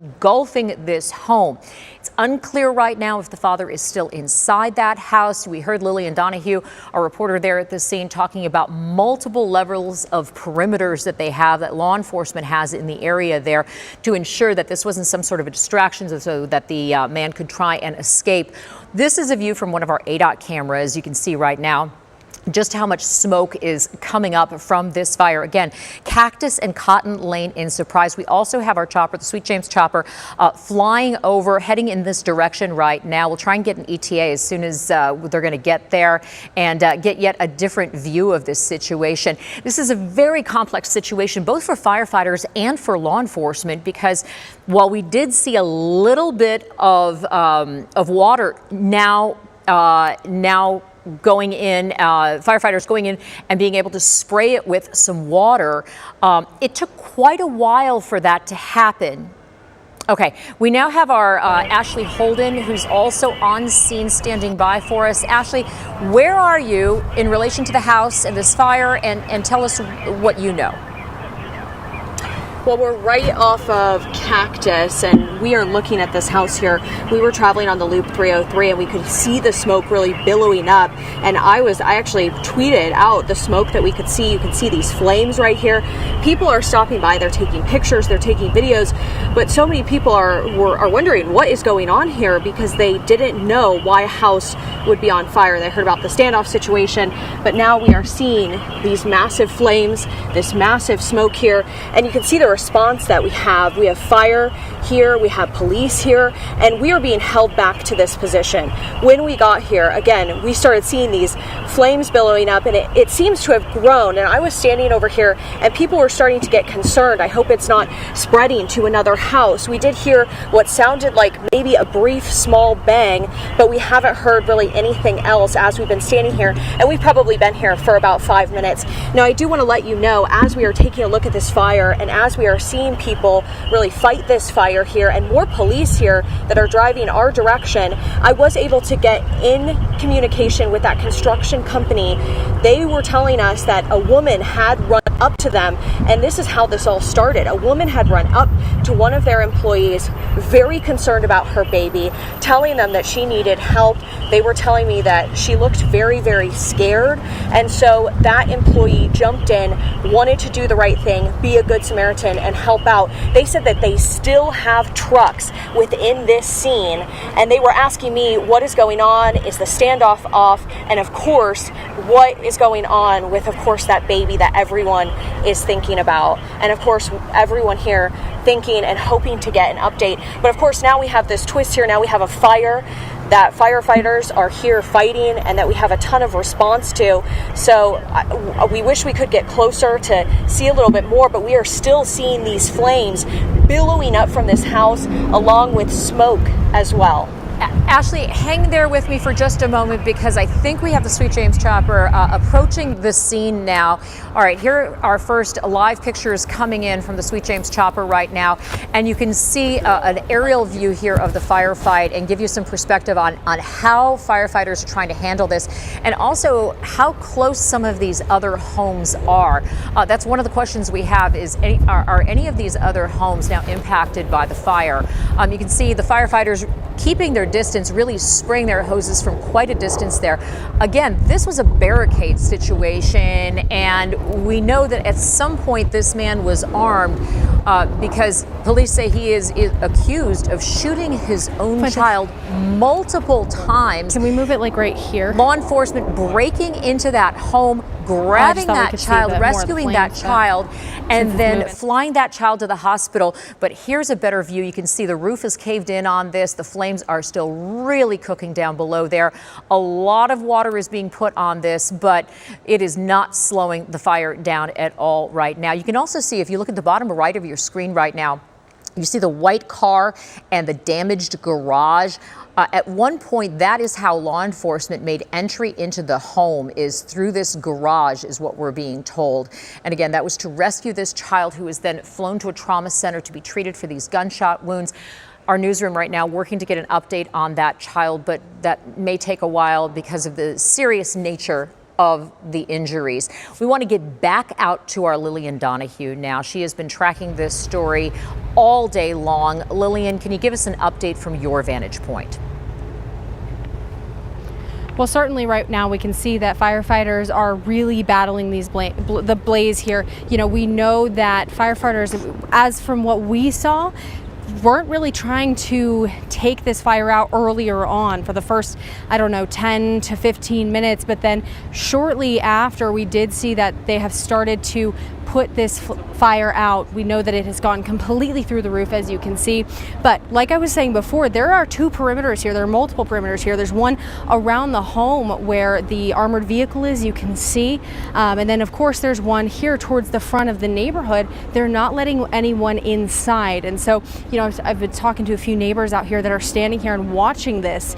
engulfing this home. It's unclear right now if the father is still inside that house. We heard Lillian Donahue, our reporter there at the scene, talking about multiple levels of perimeters that they have, that law enforcement has in the area there, to ensure that this wasn't some sort of a distraction so that the man could try and escape. This is a view from one of our ADOT cameras. You can see right now just how much smoke is coming up from this fire. Again, Cactus and Cotton Lane in Surprise. We also have our chopper, the Sweet James chopper, flying over, heading in this direction right now. We'll try and get an ETA as soon as they're going to get there and get yet a different view of this situation. This is a very complex situation, both for firefighters and for law enforcement, because while we did see a little bit of water now going in, firefighters going in and being able to spray it with some water. It took quite a while for that to happen. Okay, we now have our Ashley Holden, who's also on scene standing by for us. Ashley, where are you in relation to the house and this fire, and tell us what you know. Well, we're right off of Cactus, and we are looking at this house here. We were traveling on the Loop 303, and we could see the smoke really billowing up. And I actually tweeted out the smoke that we could see. You can see these flames right here. People are stopping by. They're taking pictures. They're taking videos. But so many people are wondering what is going on here, because they didn't know why a house would be on fire. They heard about the standoff situation, but now we are seeing these massive flames, this massive smoke here, and you can see the response that we have. We have fire here, we have police here, and we are being held back to this position. When we got here, again, we started seeing these flames billowing up, and it seems to have grown. And I was standing over here, and people were starting to get concerned. I hope it's not spreading to another house. We did hear what sounded like maybe a brief, small bang, but we haven't heard really anything else as we've been standing here, and we've probably been here for about 5 minutes. Now, I do want to let you know, as we are taking a look at this fire, and as we are seeing people really fight this fire here, and more police here that are driving our direction, I was able to get in communication with that construction company. They were telling us that a woman had run up to them, and this is how this all started. A woman had run up to one of their employees, very concerned about her baby, telling them that she needed help. They were telling me that she looked very, very scared, and so that employee jumped in, wanted to do the right thing, be a good Samaritan, and help out. They said that they still have trucks within this scene, and they were asking me what is going on, is the standoff off, and of course, what is going on with, of course, that baby that everyone is thinking about, and of course, everyone here thinking and hoping to get an update. But of course, now we have this twist here. Now we have a fire that firefighters are here fighting, and that we have a ton of response to. So we wish we could get closer to see a little bit more, but we are still seeing these flames billowing up from this house, along with smoke as well. Ashley, hang there with me for just a moment, because I think we have the Sweet James chopper approaching the scene now. All right, here are our first live pictures coming in from the Sweet James chopper right now, and you can see an aerial view here of the firefight and give you some perspective on how firefighters are trying to handle this, and also how close some of these other homes are. That's one of the questions we have, is are any of these other homes now impacted by the fire? You can see the firefighters keeping their distance, really spraying their hoses from quite a distance there. Again, this was a barricade situation, and we know that at some point this man was armed, because police say he is accused of shooting his own child multiple times. Can we move it like right here? Law enforcement breaking into that home, grabbing that child, rescuing that child, and then flying that child to the hospital. But here's a better view. You can see the roof is caved in on this. The flames are still really cooking down below there. A lot of water is being put on this, but it is not slowing the fire down at all right now. You can also see, if you look at the bottom right of your screen right now, you see the white car and the damaged garage. At one point, that is how law enforcement made entry into the home, is through this garage, is what we're being told. And again, that was to rescue this child, who was then flown to a trauma center to be treated for these gunshot wounds. Our newsroom right now working to get an update on that child, but that may take a while because of the serious nature of the injuries. We want to get back out to our Lillian Donahue now. She has been tracking this story all day long. Lillian, can you give us an update from your vantage point? Well, certainly right now we can see that firefighters are really battling the blaze here. You know, we know that firefighters, as from what we saw, weren't really trying to take this fire out earlier on for the first, 10 to 15 minutes. But then shortly after, we did see that they have started to put this fire out. We know that it has gone completely through the roof, as you can see. But like I was saying before, there are two perimeters here. There are multiple perimeters here. There's one around the home where the armored vehicle is, you can see. And then, of course, there's one here towards the front of the neighborhood. They're not letting anyone inside. And so, you know, I've been talking to a few neighbors out here that are standing here and watching this,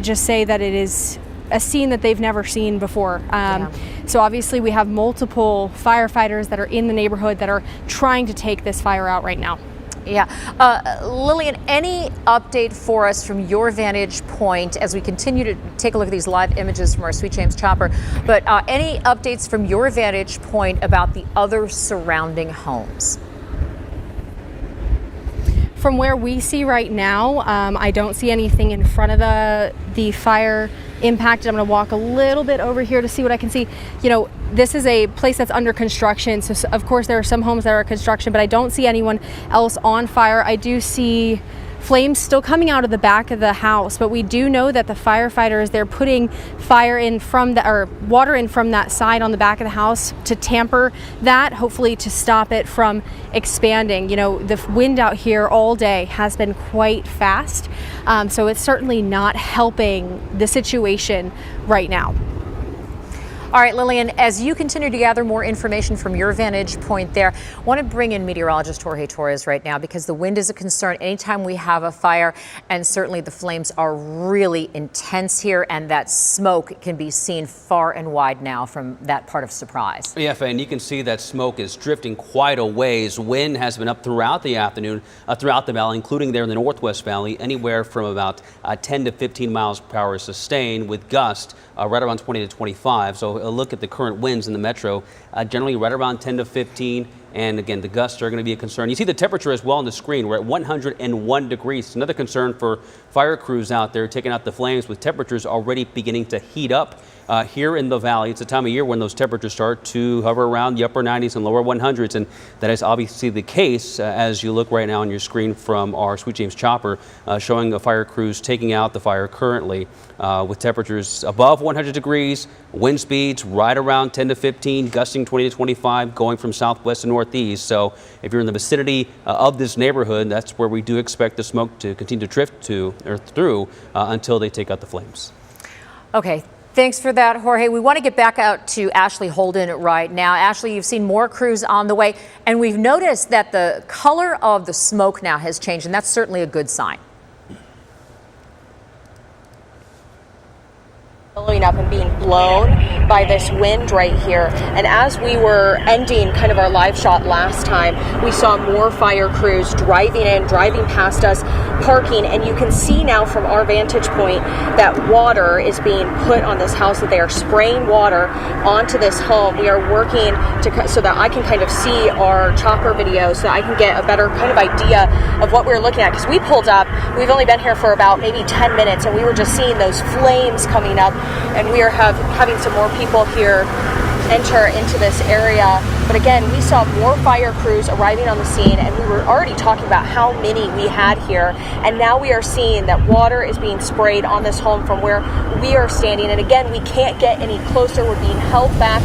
just say that it is a scene that they've never seen before. So obviously we have multiple firefighters that are in the neighborhood that are trying to take this fire out right now. Yeah. Lillian, any update for us from your vantage point as we continue to take a look at these live images from our Sweet James chopper, but any updates from your vantage point about the other surrounding homes? From where we see right now, I don't see anything in front of the fire impacted. I'm going to walk a little bit over here to see what I can see. You know, this is a place that's under construction, so of course there are some homes that are in construction, but I don't see anyone else on fire. I do see flames still coming out of the back of the house, but we do know that the firefighters, they're putting fire in from water in from that side on the back of the house to tamper that, hopefully to stop it from expanding. You know, the wind out here all day has been quite fast, so it's certainly not helping the situation right now. All right, Lillian, as you continue to gather more information from your vantage point there, I want to bring in meteorologist Jorge Torres right now because the wind is a concern anytime we have a fire, and certainly the flames are really intense here, and that smoke can be seen far and wide now from that part of Surprise. Yeah, Faye, and you can see that smoke is drifting quite a ways. Wind has been up throughout the afternoon, throughout the valley, including there in the Northwest Valley, anywhere from about 10 to 15 miles per hour sustained, with gusts right around 20 to 25. So a look at the current winds in the metro, generally right around 10 to 15. And again, the gusts are going to be a concern. You see the temperature as well on the screen. We're at 101 degrees. It's another concern for fire crews out there taking out the flames, with temperatures already beginning to heat up here in the valley. It's a time of year when those temperatures start to hover around the upper 90s and lower 100s. And that is obviously the case as you look right now on your screen from our Sweet James chopper, showing the fire crews taking out the fire currently with temperatures above 100 degrees, wind speeds right around 10 to 15, gusting 20 to 25, going from southwest to northeast. So if you're in the vicinity of this neighborhood, that's where we do expect the smoke to continue to drift to or through until they take out the flames. Okay. Thanks for that, Jorge. We want to get back out to Ashley Holden right now. Ashley, you've seen more crews on the way, and we've noticed that the color of the smoke now has changed, and that's certainly a good sign. Blowing up and being blown by this wind right here. And as we were ending kind of our live shot last time, we saw more fire crews driving past us, parking, and you can see now from our vantage point that water is being put on this house, that they are spraying water onto this home. We are working so that I can kind of see our chopper video, so that I can get a better kind of idea of what we're looking at, because we pulled up, we've only been here for about maybe 10 minutes, and we were just seeing those flames coming up, and we are having some more people here enter into this area. But again, we saw more fire crews arriving on the scene, and we were already talking about how many we had here, and now we are seeing that water is being sprayed on this home from where we are standing. And again, we can't get any closer. We're being held back.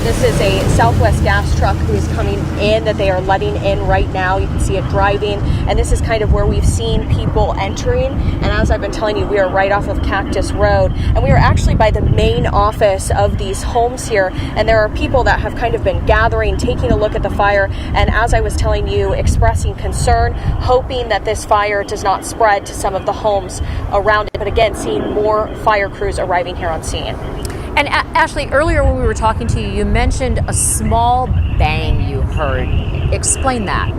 This is a Southwest gas truck who is coming in, that they are letting in right now. You can see it driving, and this is kind of where we've seen people entering. And as I've been telling you, we are right off of Cactus Road, and we are actually by the main office of these homes here, and there are people that have kind of been gathering, taking a look at the fire, and as I was telling you, expressing concern, hoping that this fire does not spread to some of the homes around it. But again, seeing more fire crews arriving here on scene. And Ashley, earlier when we were talking to you, you mentioned a small bang you heard. Explain that.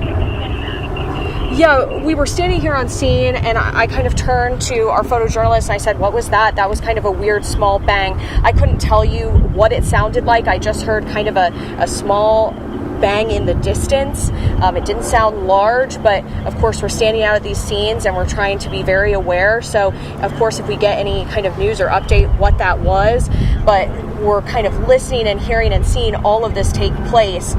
Yeah, we were standing here on scene, and I kind of turned to our photojournalist and I said, "What was that?" That was kind of a weird small bang. I couldn't tell you what it sounded like. I just heard kind of a small bang in the distance. It didn't sound large, but of course we're standing out at these scenes and we're trying to be very aware. So of course if we get any kind of news or update what that was, but we're kind of listening and hearing and seeing all of this take place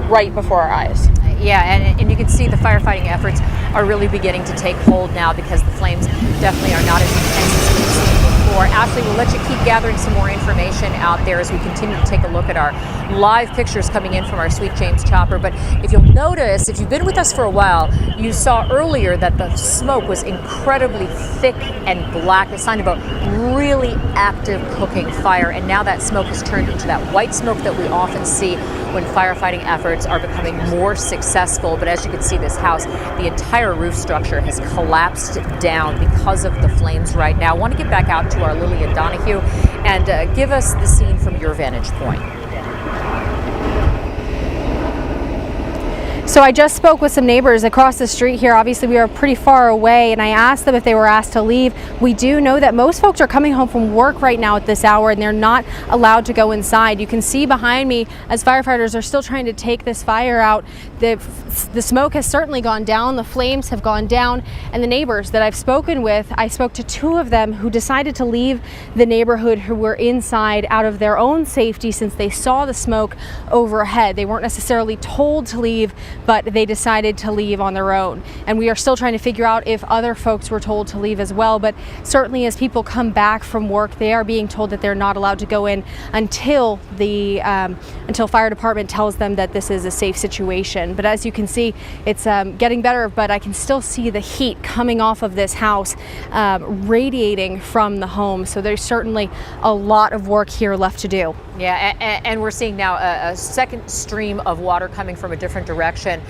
right before our eyes. Yeah, and you can see the firefighting efforts are really beginning to take hold now because the flames definitely are not as intense as we've seen before. Ashley, we'll let you keep gathering some more information out there as we continue to take a look at our live pictures coming in from our Sweet James chopper. But if you'll notice, if you've been with us for a while, you saw earlier that the smoke was incredibly thick and black, a sign of a really active cooking fire. And now that smoke has turned into that white smoke that we often see when firefighting efforts are becoming more successful. But as you can see, this house, the entire roof structure has collapsed down because of the flames right now. I want to get back out to our Lillian Donahue and give us the scene from your vantage point. So I just spoke with some neighbors across the street here. Obviously we are pretty far away, and I asked them if they were asked to leave. We do know that most folks are coming home from work right now at this hour and they're not allowed to go inside. You can see behind me as firefighters are still trying to take this fire out. The smoke has certainly gone down, the flames have gone down, and the neighbors that I've spoken with, I spoke to two of them who decided to leave the neighborhood, who were inside out of their own safety since they saw the smoke overhead. They weren't necessarily told to leave, but they decided to leave on their own. And we are still trying to figure out if other folks were told to leave as well. But certainly as people come back from work, they are being told that they're not allowed to go in until the fire department tells them that this is a safe situation. But as you can see, it's getting better, but I can still see the heat coming off of this house, radiating from the home. So there's certainly a lot of work here left to do. Yeah, and we're seeing now a second stream of water coming from a different direction,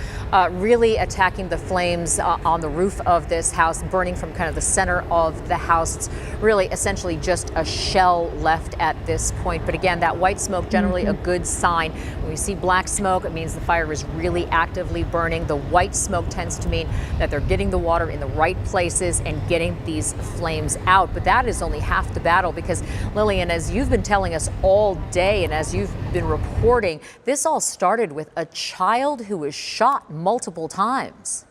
really attacking the flames on the roof of this house, burning from kind of the center of the house. It's really essentially just a shell left at this point. But again, that white smoke, generally a good sign. When we see black smoke, it means the fire is really actively burning. The white smoke tends to mean that they're getting the water in the right places and getting these flames out. But that is only half the battle because, Lillian, as you've been telling us all day and as you've been reporting, this all started with a child who was shot multiple times.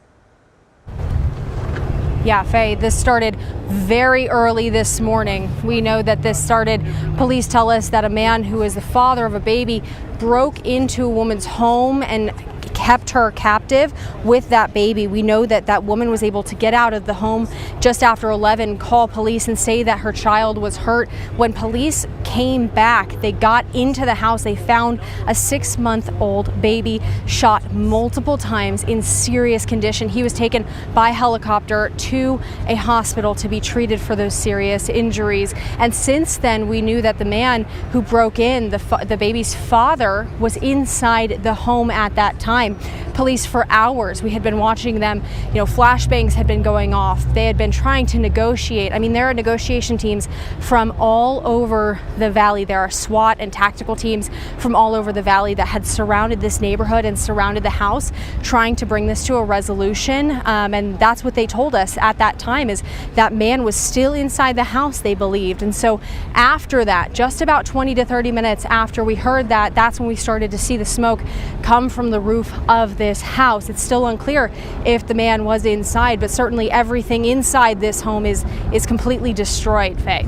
Yeah, Faye, this started very early this morning. We know that this started, police tell us that a man who is the father of a baby broke into a woman's home and kept her captive with that baby. We know that that woman was able to get out of the home just after 11, call police and say that her child was hurt. When police came back, they got into the house, they found a 6-month-old baby shot multiple times in serious condition. He was taken by helicopter to a hospital to be treated for those serious injuries. And since then, we knew that the man who broke in, the baby's father, was inside the home at that time. Police, for hours, we had been watching them, flashbangs had been going off. They had been trying to negotiate. I mean, there are negotiation teams from all over the valley. There are SWAT and tactical teams from all over the valley that had surrounded this neighborhood and surrounded the house, trying to bring this to a resolution. And that's what they told us at that time, is that man was still inside the house, they believed. And so after that, just about 20 to 30 minutes after we heard that, that's when we started to see the smoke come from the roof of this house. It's still unclear if the man was inside, but certainly everything inside this home is completely destroyed, Faye.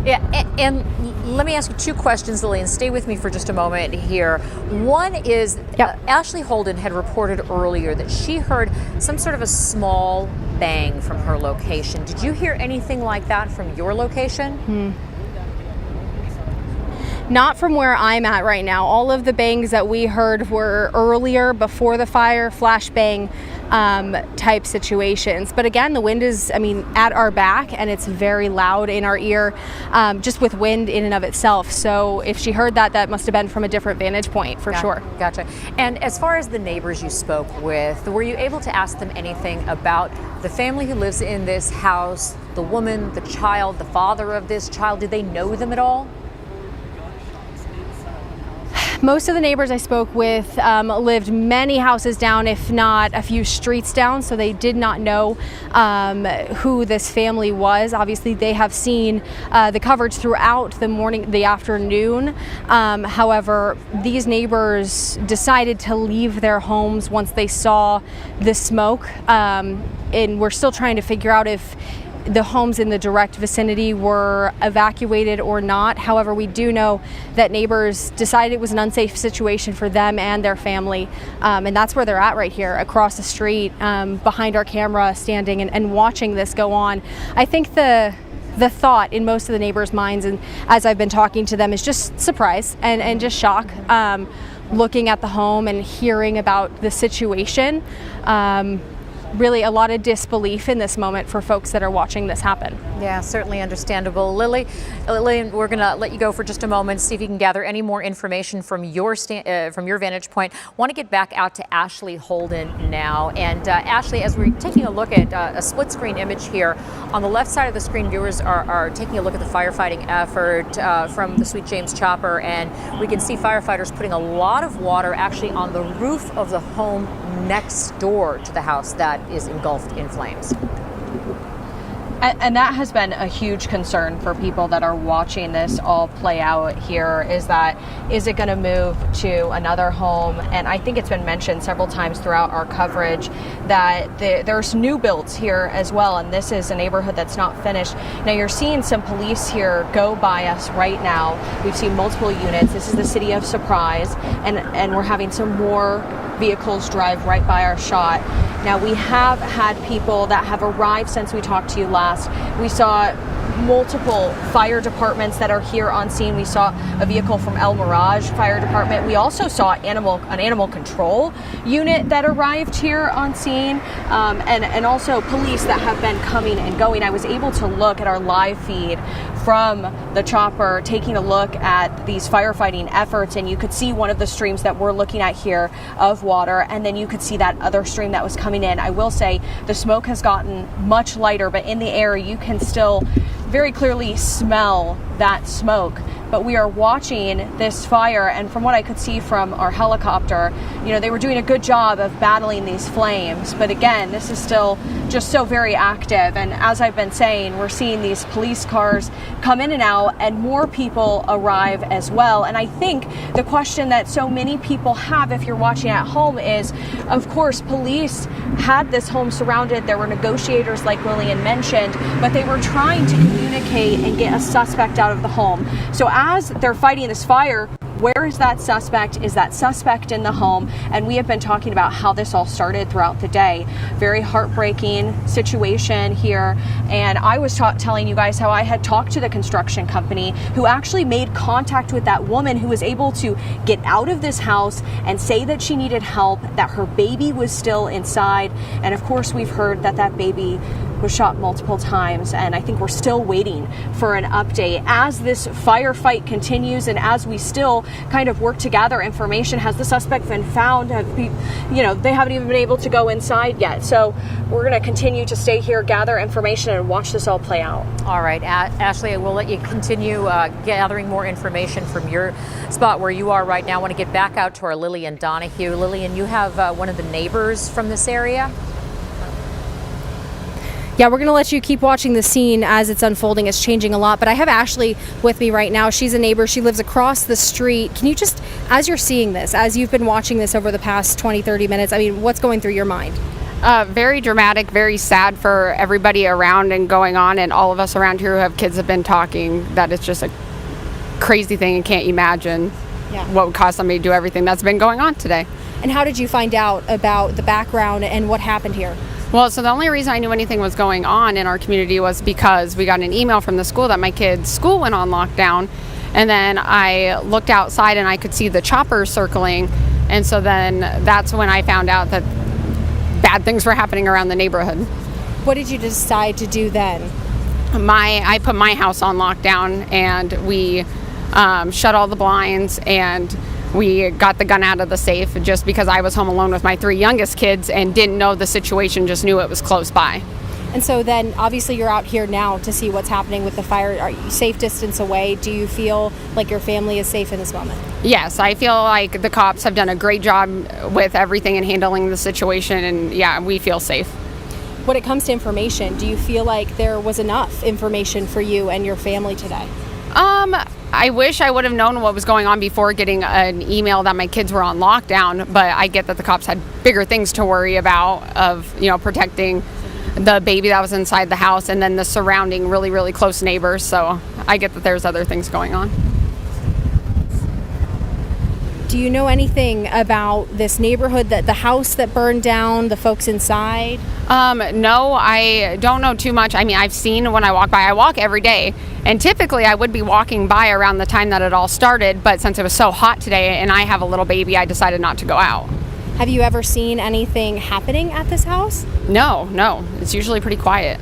Yeah, and let me ask you two questions, Lillian. Stay with me for just a moment here. One is, Ashley Holden had reported earlier that she heard some sort of a small bang from her location. Did you hear anything like that from your location? Not from where I'm at right now. All of the bangs that we heard were earlier, before the fire, flashbang type situations. But again, the wind is, at our back, and it's very loud in our ear, just with wind in and of itself. So if she heard that, that must have been from a different vantage point, for sure. Gotcha. And as far as the neighbors you spoke with, were you able to ask them anything about the family who lives in this house, the woman, the child, the father of this child? Did they know them at all? Most of the neighbors I spoke with lived many houses down, if not a few streets down, so they did not know who this family was. Obviously, they have seen the coverage throughout the morning, the afternoon. However, these neighbors decided to leave their homes once they saw the smoke, and we're still trying to figure out if the homes in the direct vicinity were evacuated or not. However, we do know that neighbors decided it was an unsafe situation for them and their family, and that's where they're at right here across the street, behind our camera, standing and watching this go on. I think the thought in most of the neighbors' minds, and as I've been talking to them, is just surprise and just shock, looking at the home and hearing about the situation. Really a lot of disbelief in this moment for folks that are watching this happen. Yeah, certainly understandable. Lillian, we're going to let you go for just a moment, see if you can gather any more information from your vantage point. Want to get back out to Ashley Holden now. And Ashley, as we're taking a look at a split screen image here, on the left side of the screen, viewers are taking a look at the firefighting effort from the Sweet James chopper, and we can see firefighters putting a lot of water actually on the roof of the home next door to the house that is engulfed in flames. And that has been a huge concern for people that are watching this all play out here, is it going to move to another home? And I think it's been mentioned several times throughout our coverage that there's new builds here as well, and this is a neighborhood that's not finished. Now you're seeing some police here go by us right now. We've seen multiple units. This is the city of Surprise, and we're having some more vehicles drive right by our shot. Now we have had people that have arrived since we talked to you last. We saw multiple fire departments that are here on scene. We saw a vehicle from El Mirage Fire Department. We also saw an animal control unit that arrived here on scene, and also police that have been coming and going. I was able to look at our live feed from the chopper, taking a look at these firefighting efforts, and you could see one of the streams that we're looking at here of water, and then you could see that other stream that was coming in. I will say the smoke has gotten much lighter, but in the air you can still very clearly smell that smoke. But we are watching this fire, and from what I could see from our helicopter, they were doing a good job of battling these flames. But again, this is still just so very active. And as I've been saying, we're seeing these police cars come in and out, and more people arrive as well. And I think the question that so many people have, if you're watching at home, is, of course, police had this home surrounded. There were negotiators, like Lillian mentioned, but they were trying to communicate and get a suspect out of the home. So as they're fighting this fire, where is that suspect? Is that suspect in the home? And we have been talking about how this all started throughout the day. Very heartbreaking situation here. And I was telling you guys how I had talked to the construction company who actually made contact with that woman who was able to get out of this house and say that she needed help, that her baby was still inside. And of course, we've heard that that baby was shot multiple times, and I think we're still waiting for an update as this firefight continues, and as we still kind of work to gather information. Has the suspect been found? They haven't even been able to go inside yet. So we're going to continue to stay here, gather information, and watch this all play out. All right, Ashley, we'll let you continue gathering more information from your spot where you are right now. I want to get back out to our Lillian Donahue. Lillian, you have one of the neighbors from this area? Yeah, we're going to let you keep watching the scene as it's unfolding. It's changing a lot, but I have Ashley with me right now. She's a neighbor. She lives across the street. Can you just, as you're seeing this, as you've been watching this over the past 20, 30 minutes, what's going through your mind? Very dramatic, very sad for everybody around and going on, and all of us around here who have kids have been talking that it's just a crazy thing and can't imagine what would cause somebody to do everything that's been going on today. And how did you find out about the background and what happened here? Well, so the only reason I knew anything was going on in our community was because we got an email from the school that my kid's school went on lockdown. And then I looked outside and I could see the choppers circling. And so then that's when I found out that bad things were happening around the neighborhood. What did you decide to do then? I put my house on lockdown, and we shut all the blinds, and we got the gun out of the safe just because I was home alone with my 3 youngest kids and didn't know the situation, just knew it was close by. And so then obviously you're out here now to see what's happening with the fire. Are you safe distance away? Do you feel like your family is safe in this moment? Yes, I feel like the cops have done a great job with everything and handling the situation, and yeah, we feel safe. When it comes to information, do you feel like there was enough information for you and your family today? I wish I would have known what was going on before getting an email that my kids were on lockdown, but I get that the cops had bigger things to worry about of, protecting the baby that was inside the house and then the surrounding really, really close neighbors. So I get that there's other things going on. Do you know anything about this neighborhood, that the house that burned down, the folks inside? No, I don't know too much. I mean, I've seen when I walk by, I walk every day, and typically I would be walking by around the time that it all started, but since it was so hot today and I have a little baby, I decided not to go out. Have you ever seen anything happening at this house? No, it's usually pretty quiet.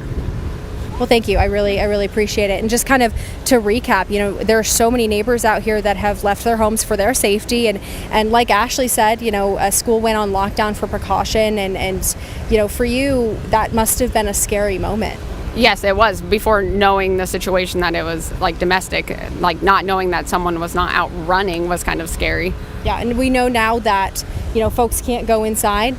Well, thank you. I really appreciate it. And just kind of to recap, there are so many neighbors out here that have left their homes for their safety. And like Ashley said, a school went on lockdown for precaution. And for you, that must have been a scary moment. Yes, it was. Before knowing the situation that it was like domestic, like not knowing that someone was not out running was kind of scary. Yeah, and we know now that, folks can't go inside.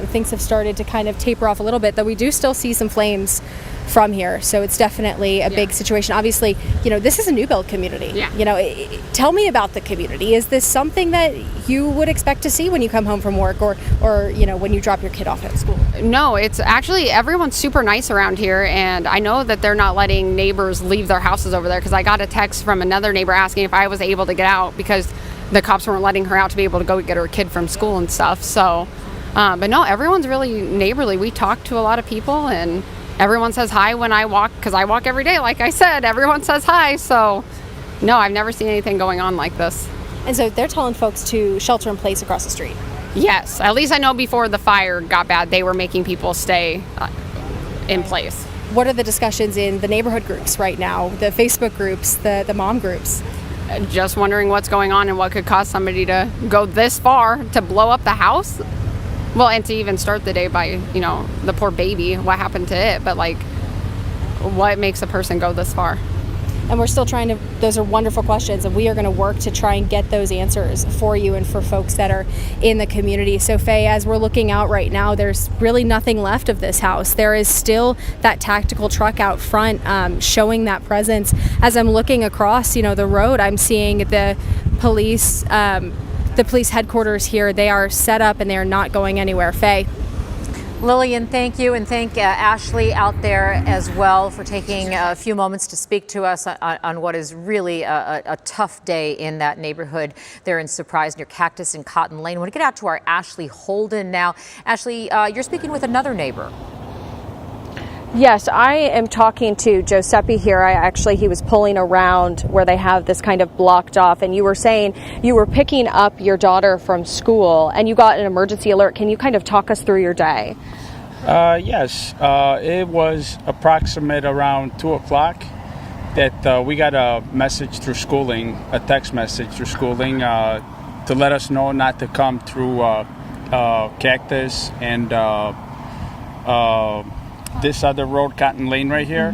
Things have started to kind of taper off a little bit, though we do still see some flames from here. So it's definitely a big situation. Obviously, this is a new build community. Yeah. Tell me about the community. Is this something that you would expect to see when you come home from work or when you drop your kid off at school? No, it's actually, everyone's super nice around here, and I know that they're not letting neighbors leave their houses over there, because I got a text from another neighbor asking if I was able to get out because the cops weren't letting her out to be able to go get her kid from school and stuff. So, but no, everyone's really neighborly. We talk to a lot of people, and everyone says hi when I walk, because I walk every day. Like I said, everyone says hi. So, no, I've never seen anything going on like this. And so they're telling folks to shelter in place across the street. Yes, at least I know before the fire got bad, they were making people stay in place. What are the discussions in the neighborhood groups right now, the Facebook groups, the mom groups? Just wondering what's going on and what could cause somebody to go this far to blow up the house. Well, and to even start the day by, the poor baby, what happened to it, but what makes a person go this far? And we're still those are wonderful questions, and we are going to work to try and get those answers for you and for folks that are in the community. So Faye, as we're looking out right now, there's really nothing left of this house. There is still that tactical truck out front showing that presence. As I'm looking across, the road, I'm seeing the police headquarters here. They are set up and they are not going anywhere. Faye. Lillian, thank you, and thank Ashley out there as well for taking a few moments to speak to us on what is really a tough day in that neighborhood there in Surprise near Cactus and Cotton Lane. I want to get out to our Ashley Holden now. Ashley, you're speaking with another neighbor. Yes, I am talking to Giuseppe here. He was pulling around where they have this kind of blocked off, and you were saying you were picking up your daughter from school and you got an emergency alert. Can you kind of talk us through your day? Yes, it was approximate around 2 o'clock that we got a message through schooling, a text message through schooling to let us know not to come through Cactus and this other road, Cotton Lane right here,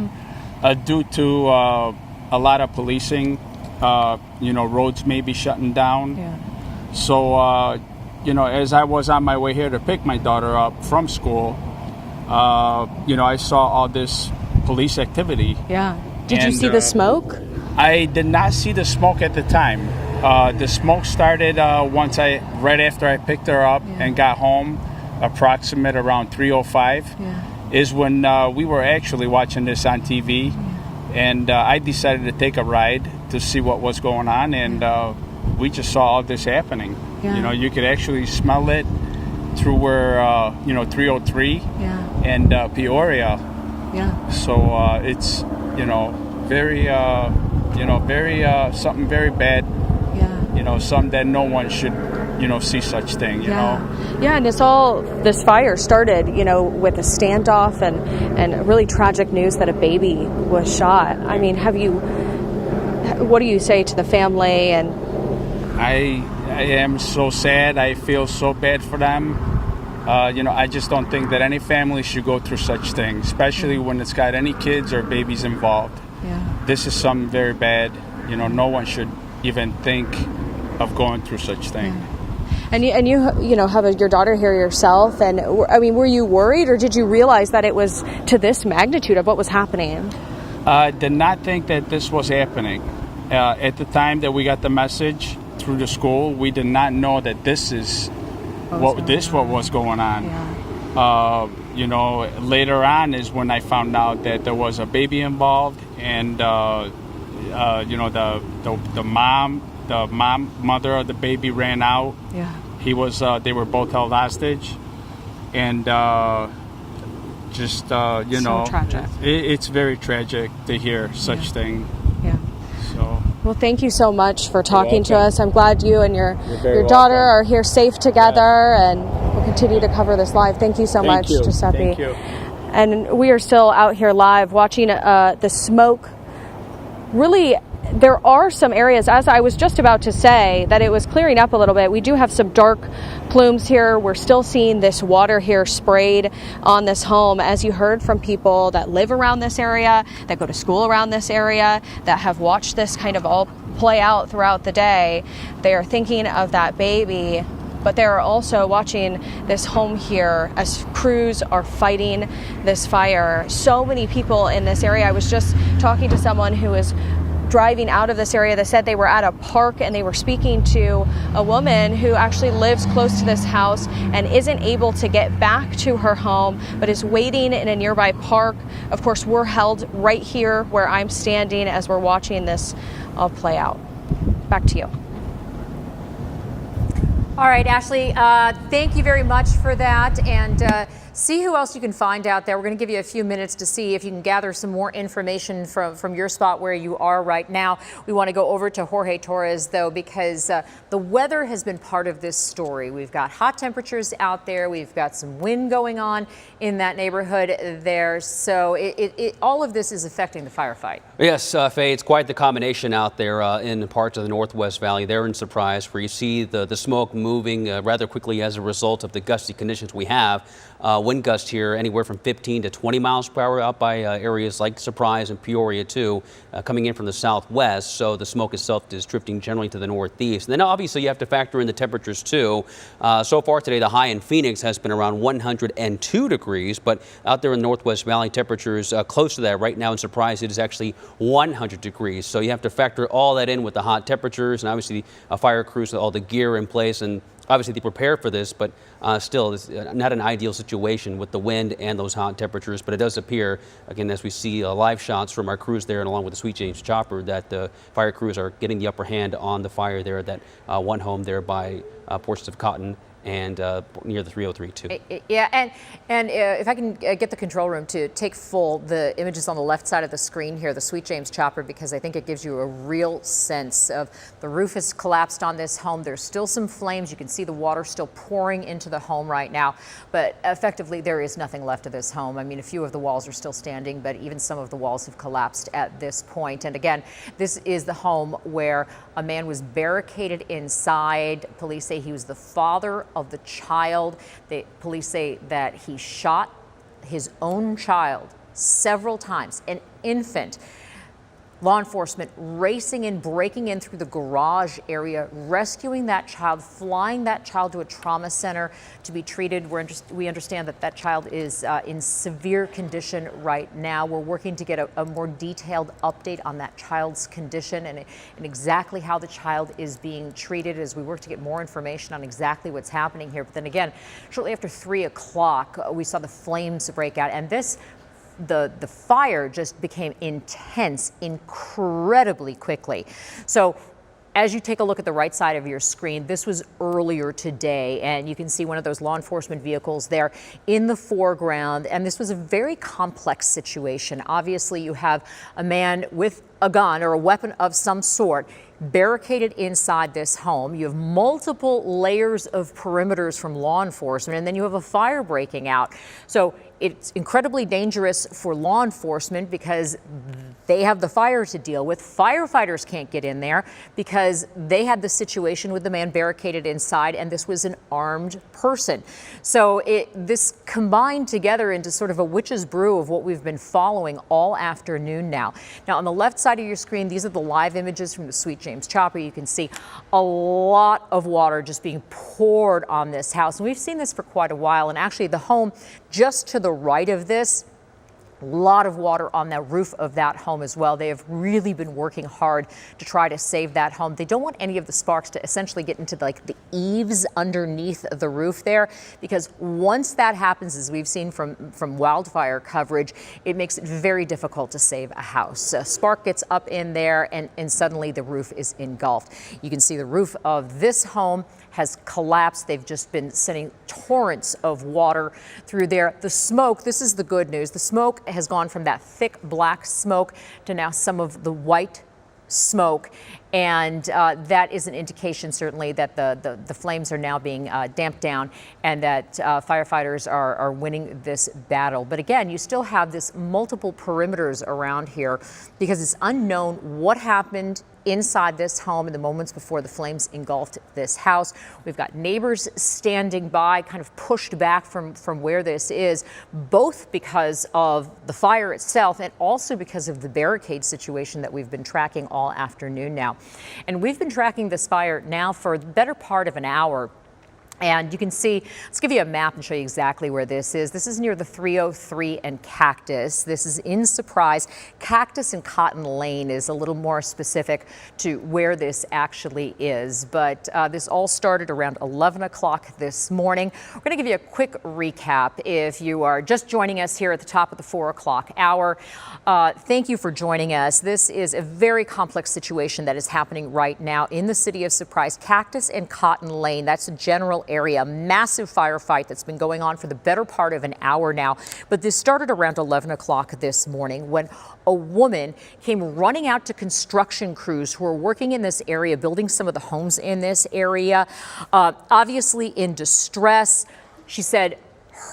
due to a lot of policing. Roads may be shutting down. Yeah. So, as I was on my way here to pick my daughter up from school, I saw all this police activity. Yeah. Did you see the smoke? I did not see the smoke at the time. The smoke started right after I picked her up and got home, approximate around 3:05. Yeah. Is when we were actually watching this on TV, and I decided to take a ride to see what was going on, and we just saw all this happening. Yeah. You could actually smell it through where 303 and Peoria. Yeah. So it's very something very bad. Yeah. Something that no one should see such thing, you know. Yeah, and this fire started, with a standoff and really tragic news that a baby was shot. I mean, what do you say to the family? And I am so sad. I feel so bad for them. I just don't think that any family should go through such things, especially when it's got any kids or babies involved. Yeah. This is something very bad. No one should even think of going through such thing. And you have your daughter here yourself, and I mean, were you worried, or did you realize that it was to this magnitude of what was happening? I did not think that this was happening. At the time that we got the message through the school, we did not know that this is what was going on. Yeah. Later on is when I found out that there was a baby involved, and the mother of the baby ran out. Yeah. They were both held hostage, and So tragic. It's very tragic to hear such thing. Yeah. So. Well, thank you so much for talking to us. I'm glad you and your daughter welcome. are here safe together, and we'll continue to cover this live. Thank you so much, Giuseppe. Thank you. And we are still out here live watching the smoke. Really, there are some areas, as I was just about to say, that it was clearing up a little bit. We do have some dark plumes here. We're still seeing this water here sprayed on this home. As you heard from people that live around this area, that go to school around this area, that have watched this kind of all play out throughout the day, they are thinking of that baby, but they're also watching this home here as crews are fighting this fire. So many people in this area. I was just talking to someone who was driving out of this area that said they were at a park and they were speaking to a woman who actually lives close to this house and isn't able to get back to her home, but is waiting in a nearby park. Of course, we're held right here where I'm standing as we're watching this all play out. Back to you. All right, Ashley, thank you very much for that. And see who else you can find out there. We're going to give you a few minutes to see if you can gather some more information from your spot where you are right now. We want to go over to Jorge Torres, though, because the weather has been part of this story. We've got hot temperatures out there. We've got some wind going on in that neighborhood there. So all of this is affecting the firefight. Yes, Faye, it's quite the combination out there in parts of the Northwest Valley there in Surprise, where you see the smoke moving rather quickly as a result of the gusty conditions we have. Wind gusts here anywhere from 15 to 20 miles per hour out by areas like Surprise and Peoria too, coming in from the southwest. So the smoke itself is drifting generally to the northeast. And then obviously you have to factor in the temperatures too. So far today, the high in Phoenix has been around 102 degrees, but out there in the Northwest Valley, temperatures close to that. Right now in Surprise, it is actually 100 degrees. So you have to factor all that in with the hot temperatures and obviously fire crews with all the gear in place, and obviously they prepare for this, but still it's not an ideal situation with the wind and those hot temperatures. But it does appear, again, as we see live shots from our crews there and along with the Sweet James chopper, that the fire crews are getting the upper hand on the fire there, that one home there by portions of Cotton and near the 303 too. Yeah, and if I can get the control room to take the images on the left side of the screen here, the Sweet James chopper, because I think it gives you a real sense of the roof has collapsed on this home. There's still some flames. You can see the water still pouring into the home right now, but effectively there is nothing left of this home. I mean, a few of the walls are still standing, but even some of the walls have collapsed at this point. And again, this is the home where a man was barricaded inside. Police say he was the father of the child. Police say that he shot his own child several times, an infant. Law enforcement racing in, breaking in through the garage area, rescuing that child, flying that child to a trauma center to be treated. We understand that child is in severe condition right now. We're working to get a more detailed update on that child's condition and exactly how the child is being treated as we work to get more information on exactly what's happening here. But then again, shortly after 3 o'clock, we saw the flames break out, and the fire just became intense incredibly quickly. So as you take a look at the right side of your screen, this was earlier today, and you can see one of those law enforcement vehicles there in the foreground. And this was a very complex situation. Obviously, you have a man with a gun or a weapon of some sort barricaded inside this home. You have multiple layers of perimeters from law enforcement, and then you have a fire breaking out. So it's incredibly dangerous for law enforcement because they have the fire to deal with. Firefighters can't get in there because they had the situation with the man barricaded inside, and this was an armed person. So this combined together into sort of a witch's brew of what we've been following all afternoon now. Now, on the left side of your screen, these are the live images from the Sweet James Chopper. You can see a lot of water just being poured on this house. And we've seen this for quite a while. And actually, the home just to the right of this, a lot of water on the roof of that home as well. They have really been working hard to try to save that home. They don't want any of the sparks to essentially get into the eaves underneath the roof there, because once that happens, as we've seen from wildfire coverage, it makes it very difficult to save a house. A spark gets up in there and suddenly the roof is engulfed. You can see the roof of this home has collapsed. They've just been sending torrents of water through there. The smoke, this is the good news. The smoke has gone from that thick black smoke to now some of the white smoke. And that is an indication, certainly, that the flames are now being damped down and that firefighters are winning this battle. But again, you still have this multiple perimeters around here because it's unknown what happened inside this home in the moments before the flames engulfed this house. We've got neighbors standing by, kind of pushed back from where this is, both because of the fire itself and also because of the barricade situation that we've been tracking all afternoon now. And we've been tracking this fire now for the better part of an hour. And you can see, let's give you a map and show you exactly where this is. This is near the 303 and Cactus. This is in Surprise. Cactus and Cotton Lane is a little more specific to where this actually is. But this all started around 11 o'clock this morning. We're going to give you a quick recap if you are just joining us here at the top of the 4 o'clock hour. Thank you for joining us. This is a very complex situation that is happening right now in the city of Surprise. Cactus and Cotton Lane, that's a general area, massive firefight that's been going on for the better part of an hour now. But this started around 11 o'clock this morning when a woman came running out to construction crews who are working in this area, building some of the homes in this area, obviously in distress. She said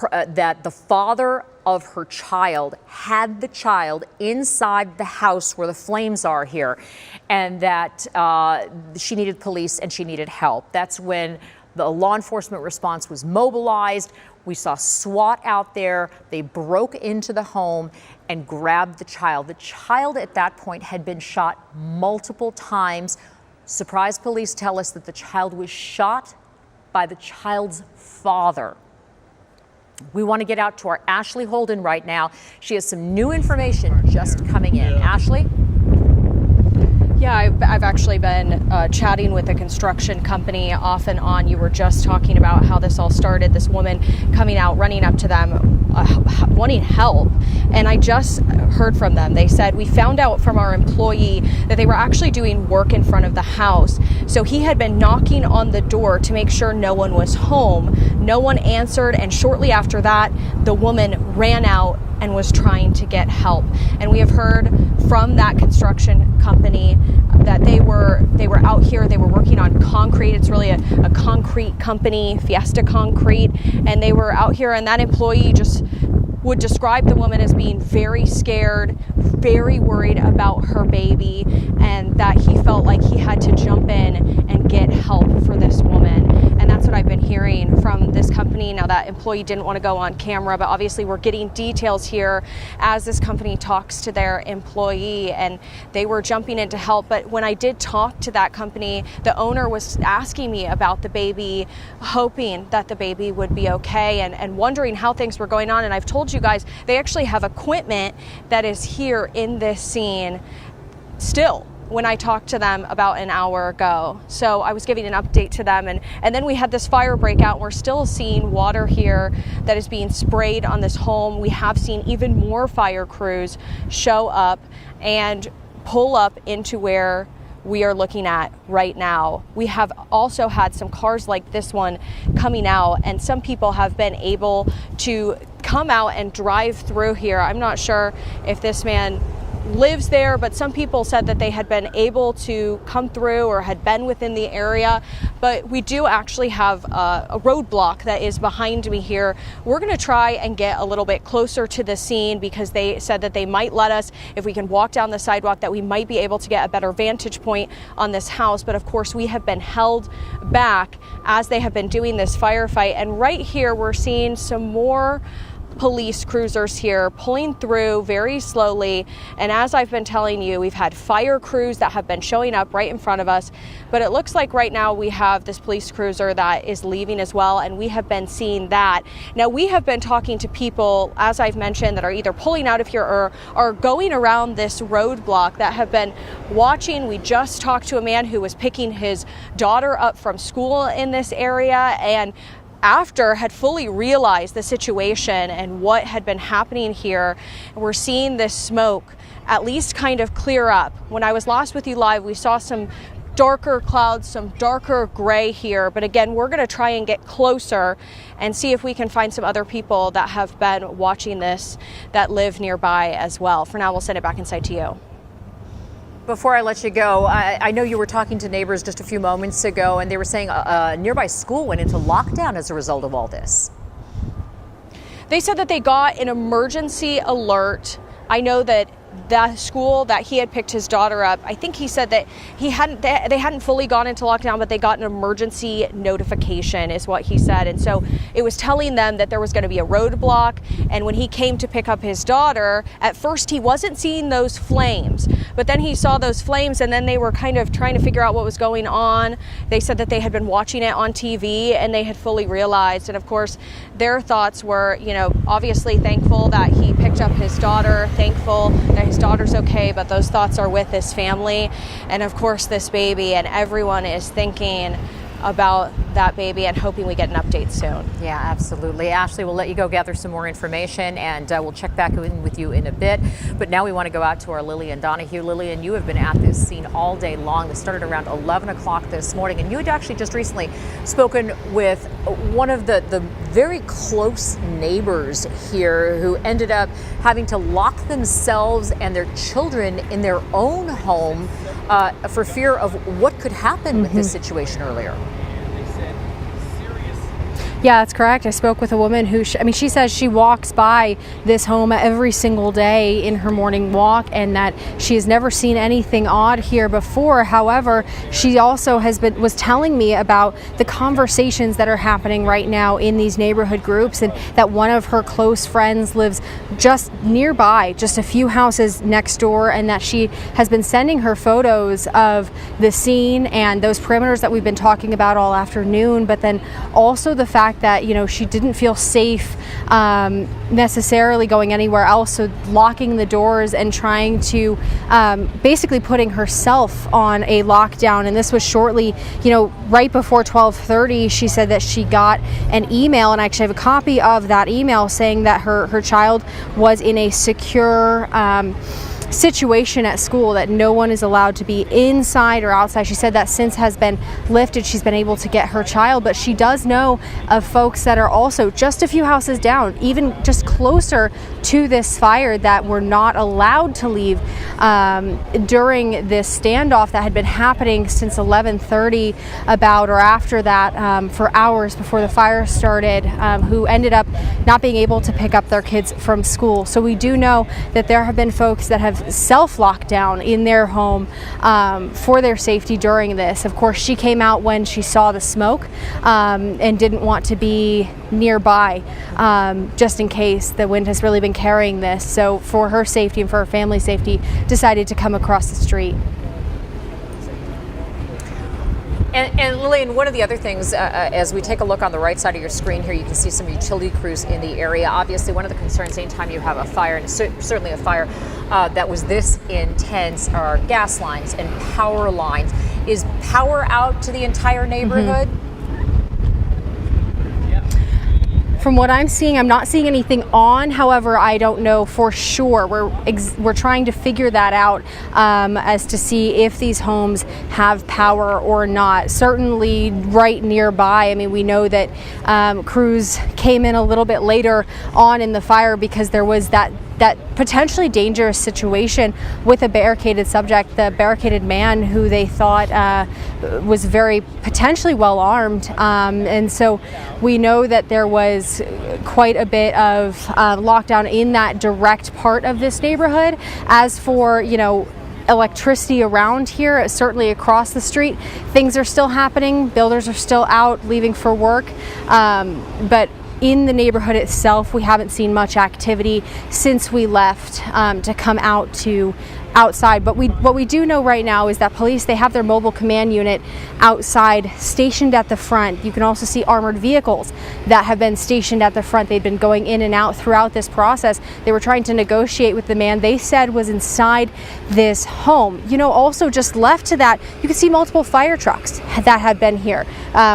that the father of her child had the child inside the house where the flames are here, and that she needed police and she needed help. That's when the law enforcement response was mobilized. We saw SWAT out there. They broke into the home and grabbed the child. The child at that point had been shot multiple times. Surprise police tell us that the child was shot by the child's father. We want to get out to our Ashley Holden right now. She has some new information just coming in. Ashley? Yeah, I've actually been chatting with a construction company off and on. You were just talking about how this all started, this woman coming out, running up to them, wanting help. And I just heard from them. They said, we found out from our employee that they were actually doing work in front of the house. So he had been knocking on the door to make sure no one was home. No one answered. And shortly after that, the woman ran out and was trying to get help. And we have heard from that construction company that they were out here, they were working on concrete. It's really a concrete company, Fiesta Concrete, and they were out here, and that employee just would describe the woman as being very scared, very worried about her baby, and that he felt like he had to jump in and get help for this woman. And that's what I've been hearing from this company. Now, that employee didn't want to go on camera, but obviously we're getting details here as this company talks to their employee, and they were jumping in to help. But when I did talk to that company, the owner was asking me about the baby, hoping that the baby would be okay, and wondering how things were going on. And I've told you guys, they actually have equipment that is here in this scene still, when I talked to them about an hour ago. So I was giving an update to them, and then we had this fire breakout. We're still seeing water here that is being sprayed on this home. We have seen even more fire crews show up and pull up into where we are looking at right now. We have also had some cars like this one coming out, and some people have been able to come out and drive through here. I'm not sure if this man lives there, but some people said that they had been able to come through or had been within the area. But we do actually have a roadblock that is behind me here. We're going to try and get a little bit closer to the scene because they said that they might let us, if we can walk down the sidewalk, that we might be able to get a better vantage point on this house. But of course, we have been held back as they have been doing this firefight. And right here, we're seeing some more police cruisers here pulling through very slowly. And as I've been telling you, we've had fire crews that have been showing up right in front of us. But it looks like right now we have this police cruiser that is leaving as well, and we have been seeing that. Now, we have been talking to people, as I've mentioned, that are either pulling out of here or are going around this roadblock that have been watching. We just talked to a man who was picking his daughter up from school in this area, and after had fully realized the situation and what had been happening here, we're seeing this smoke at least kind of clear up. When I was last with you live, we saw some darker clouds, some darker gray here. But again, we're going to try and get closer and see if we can find some other people that have been watching this that live nearby as well. For now, we'll send it back inside to you. Before I let you go, I know you were talking to neighbors just a few moments ago, and they were saying a nearby school went into lockdown as a result of all this. They said that they got an emergency alert. I know that the school that he had picked his daughter up, I think he said that they hadn't fully gone into lockdown, but they got an emergency notification is what he said. And so it was telling them that there was going to be a roadblock. And when he came to pick up his daughter, at first he wasn't seeing those flames, but then he saw those flames, and then they were kind of trying to figure out what was going on. They said that they had been watching it on TV and they had fully realized. And of course, their thoughts were, obviously thankful that he picked up his daughter, thankful that his daughter's okay, but those thoughts are with his family and of course this baby, and everyone is thinking about that baby and hoping we get an update soon. Yeah, absolutely. Ashley, we'll let you go gather some more information, and we'll check back in with you in a bit. But now we want to go out to our Lillian Donahue. Lillian, you have been at this scene all day long. This started around 11 o'clock this morning, and you had actually just recently spoken with one of the very close neighbors here who ended up having to lock themselves and their children in their own home for fear of what could happen with this situation earlier. Yeah, that's correct. I spoke with a woman who, she says she walks by this home every single day in her morning walk, and that she has never seen anything odd here before. However, she also was telling me about the conversations that are happening right now in these neighborhood groups, and that one of her close friends lives just nearby, just a few houses next door, and that she has been sending her photos of the scene and those perimeters that we've been talking about all afternoon, but then also the fact that she didn't feel safe necessarily going anywhere else, so locking the doors and trying to basically putting herself on a lockdown. And this was shortly right before 12:30. She said that she got an email, and I actually have a copy of that email, saying that her child was in a secure situation at school, that no one is allowed to be inside or outside. She said that since has been lifted, she's been able to get her child, but she does know of folks that are also just a few houses down, even just closer to this fire, that were not allowed to leave during this standoff that had been happening since 11:30 about or after that for hours before the fire started, who ended up not being able to pick up their kids from school. So we do know that there have been folks that have self-locked down in their home for their safety during this. Of course, she came out when she saw the smoke and didn't want to be nearby just in case the wind has really been carrying this. So for her safety and for her family's safety, decided to come across the street. And Lillian, one of the other things, as we take a look on the right side of your screen here, you can see some utility crews in the area. Obviously, one of the concerns anytime you have a fire, and certainly a fire that was this intense, are gas lines and power lines. Is power out to the entire neighborhood? From what I'm seeing, I'm not seeing anything on. However, I don't know for sure. We're trying to figure that out as to see if these homes have power or not. Certainly right nearby. We know that crews came in a little bit later on in the fire because there was that that potentially dangerous situation with a barricaded subject, the barricaded man who they thought was very potentially well armed. And so we know that there was quite a bit of lockdown in that direct part of this neighborhood. As for, electricity around here, certainly across the street, things are still happening. Builders are still out leaving for work. But in the neighborhood itself, we haven't seen much activity since we left to come out to outside. But what we do know right now is that police, they have their mobile command unit outside stationed at the front. You can also see armored vehicles that have been stationed at the front. They've been going in and out throughout this process. They were trying to negotiate with the man they said was inside this home. Also just left to that, you can see multiple fire trucks that have been here.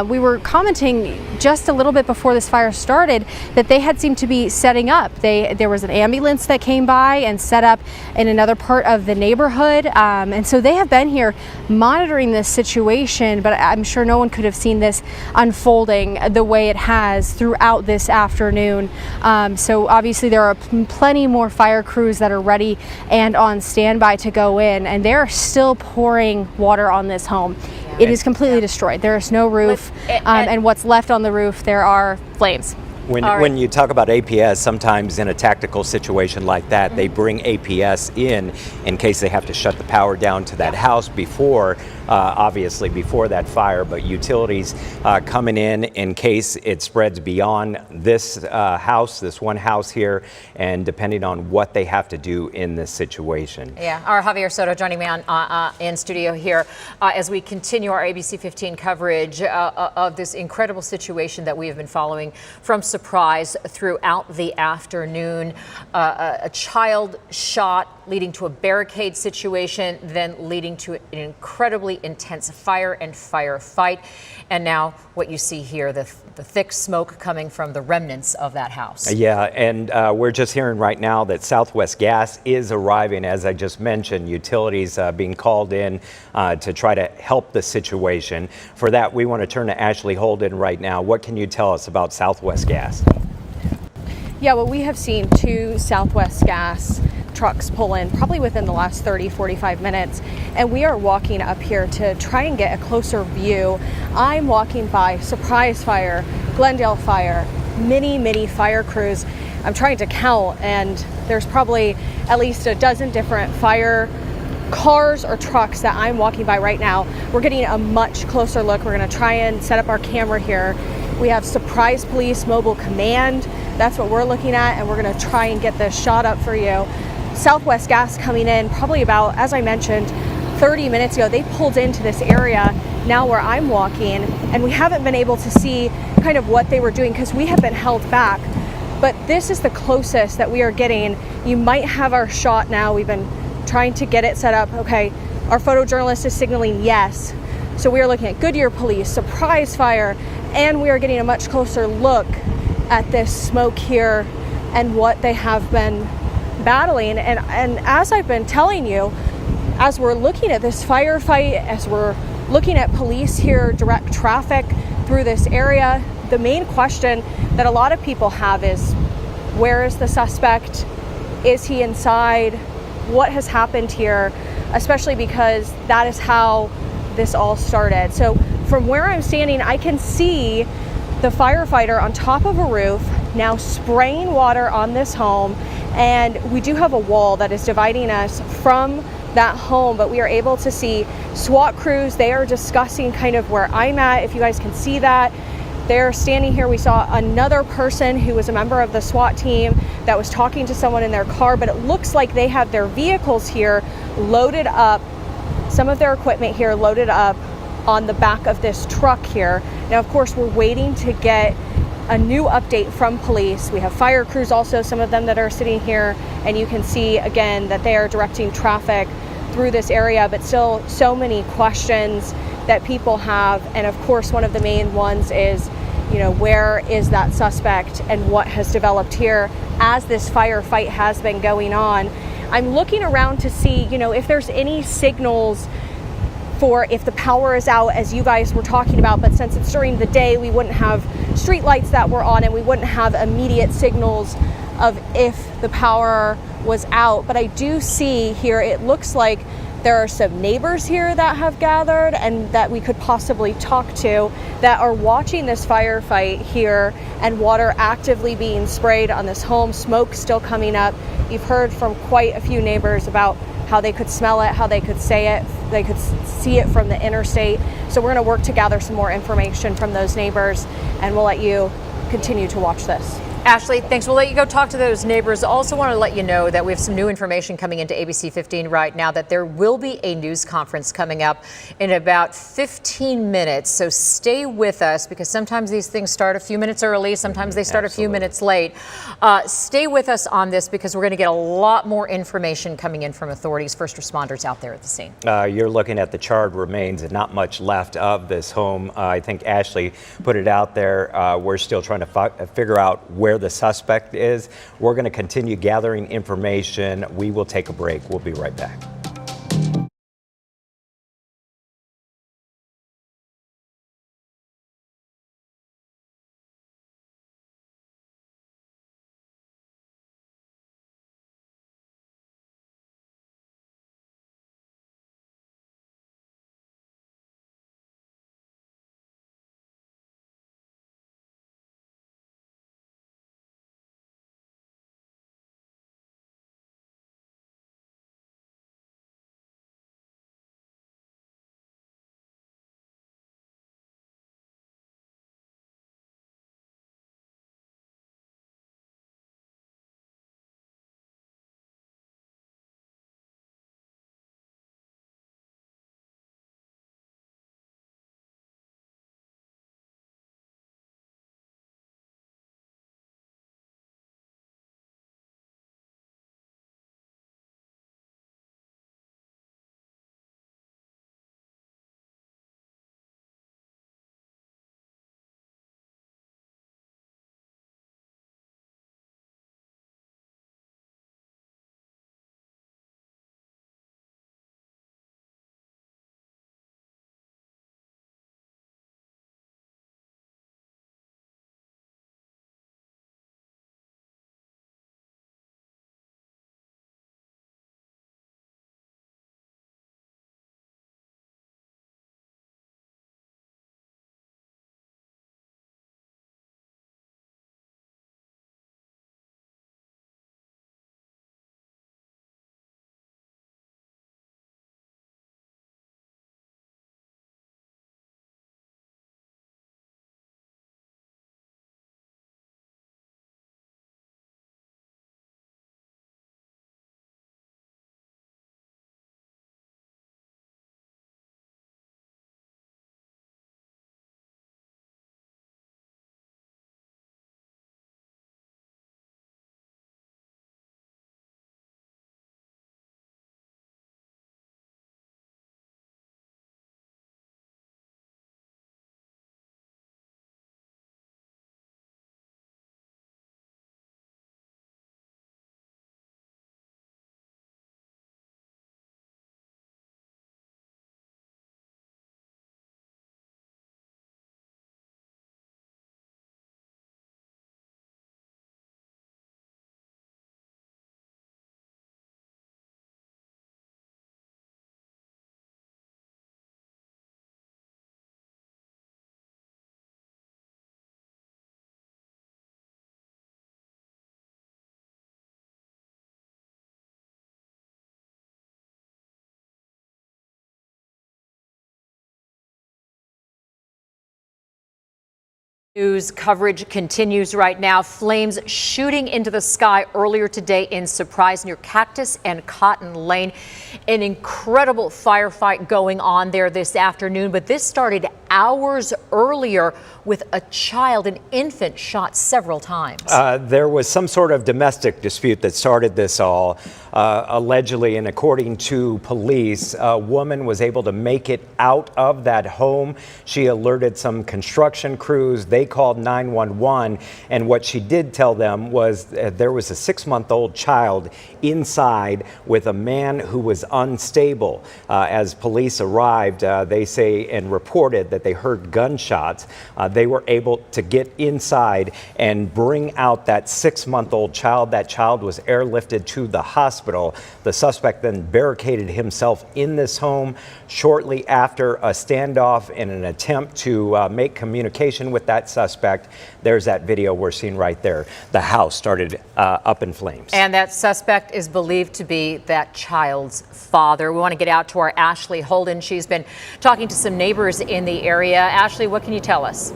We were commenting just a little bit before this fire started that they had seemed to be setting up. There was an ambulance that came by and set up in another part of the neighborhood, and so they have been here monitoring this situation, but I'm sure no one could have seen this unfolding the way it has throughout this afternoon. So obviously there are plenty more fire crews that are ready and on standby to go in, and they're still pouring water on this home. It is completely destroyed. There is no roof, and what's left on the roof, there are flames. When you talk about APS, sometimes in a tactical situation like that, they bring APS in case they have to shut the power down to that house before, obviously before that fire, but utilities coming in case it spreads beyond this house, this one house here, and depending on what they have to do in this situation. Yeah, our Javier Soto joining me in studio here as we continue our ABC15 coverage of this incredible situation that we have been following from surprise throughout the afternoon. A child shot, leading to a barricade situation, then leading to an incredibly intense fire and firefight. And now what you see here, the thick smoke coming from the remnants of that house. Yeah, and we're just hearing right now that Southwest Gas is arriving, as I just mentioned, utilities being called in to try to help the situation. For that, we want to turn to Ashley Holden right now. What can you tell us about Southwest Gas? Yeah, well, we have seen 2 Southwest Gas trucks pull in probably within the last 30-45 minutes, and we are walking up here to try and get a closer view. I'm walking by Surprise Fire, Glendale Fire, many fire crews. I'm trying to count, and there's probably at least a dozen different fire cars or trucks that I'm walking by right now. We're getting a much closer look. We're going to try and set up our camera here. We have Surprise Police Mobile Command. That's what we're looking at, and we're going to try and get this shot up for you. Southwest Gas coming in probably about, as I mentioned, 30 minutes ago. They pulled into this area now where I'm walking, and we haven't been able to see kind of what they were doing because we have been held back. But this is the closest that we are getting. You might have our shot now. We've been trying to get it set up. Okay, our photojournalist is signaling yes. So we are looking at Goodyear Police, Surprise Fire, and we are getting a much closer look at this smoke here and what they have been battling. And as I've been telling you, as we're looking at this firefight, as we're looking at police here direct traffic through this area, the main question that a lot of people have is, where is the suspect? Is he inside? What has happened here? Especially because that is how this all started. So from where I'm standing, I can see the firefighter on top of a roof now spraying water on this home, and we do have a wall that is dividing us from that home, but we are able to see SWAT crews. They are discussing kind of where I'm at, if you guys can see that. They're standing here. We saw another person who was a member of the SWAT team that was talking to someone in their car, but it looks like they have their vehicles here loaded up, some of their equipment here loaded up on the back of this truck here. Now, of course, we're waiting to get a new update from police. We have fire crews also, some of them that are sitting here, and you can see again that they are directing traffic through this area, but still so many questions that people have. And of course, one of the main ones is, where is that suspect and what has developed here as this firefight has been going on. I'm looking around to see, if there's any signals for if the power is out, as you guys were talking about, but since it's during the day, we wouldn't have street lights that were on, and we wouldn't have immediate signals of if the power was out, but I do see here, it looks like there are some neighbors here that have gathered and that we could possibly talk to that are watching this firefight here, and water actively being sprayed on this home, smoke still coming up. You've heard from quite a few neighbors about how they could smell it, how they could say it, they could see it from the interstate. So we're going to work to gather some more information from those neighbors, and we'll let you continue to watch this. Ashley, thanks. We'll let you go talk to those neighbors. Also want to let you know that we have some new information coming into ABC 15 right now, that there will be a news conference coming up in about 15 minutes. So stay with us, because sometimes these things start a few minutes early, sometimes they start a few minutes late. Stay with us on this, because we're going to get a lot more information coming in from authorities, first responders out there at the scene. You're looking at the charred remains and not much left of this home. I think Ashley put it out there. We're still trying to figure out where the suspect is. We're going to continue gathering information. We will take a break. We'll be right back. News coverage continues right now. Flames shooting into the sky earlier today in Surprise near Cactus and Cotton Lane. An incredible firefight going on there this afternoon, but this started hours earlier with a child, an infant, shot several times. There was some sort of domestic dispute that started this all. Allegedly, and according to police, a woman was able to make it out of that home. She alerted some construction crews. They called 911, and what she did tell them was there was a 6-month-old child inside with a man who was unstable. As police arrived, they say and reported that they heard gunshots. They were able to get inside and bring out that 6-month-old child. That child was airlifted to the hospital. The suspect then barricaded himself in this home. Shortly after a standoff and an attempt to make communication with that suspect, there's that video we're seeing right there. The house started up in flames. And that suspect is believed to be that child's father. We want to get out to our Ashley Holden. She's been talking to some neighbors in the area. Ashley, what can you tell us?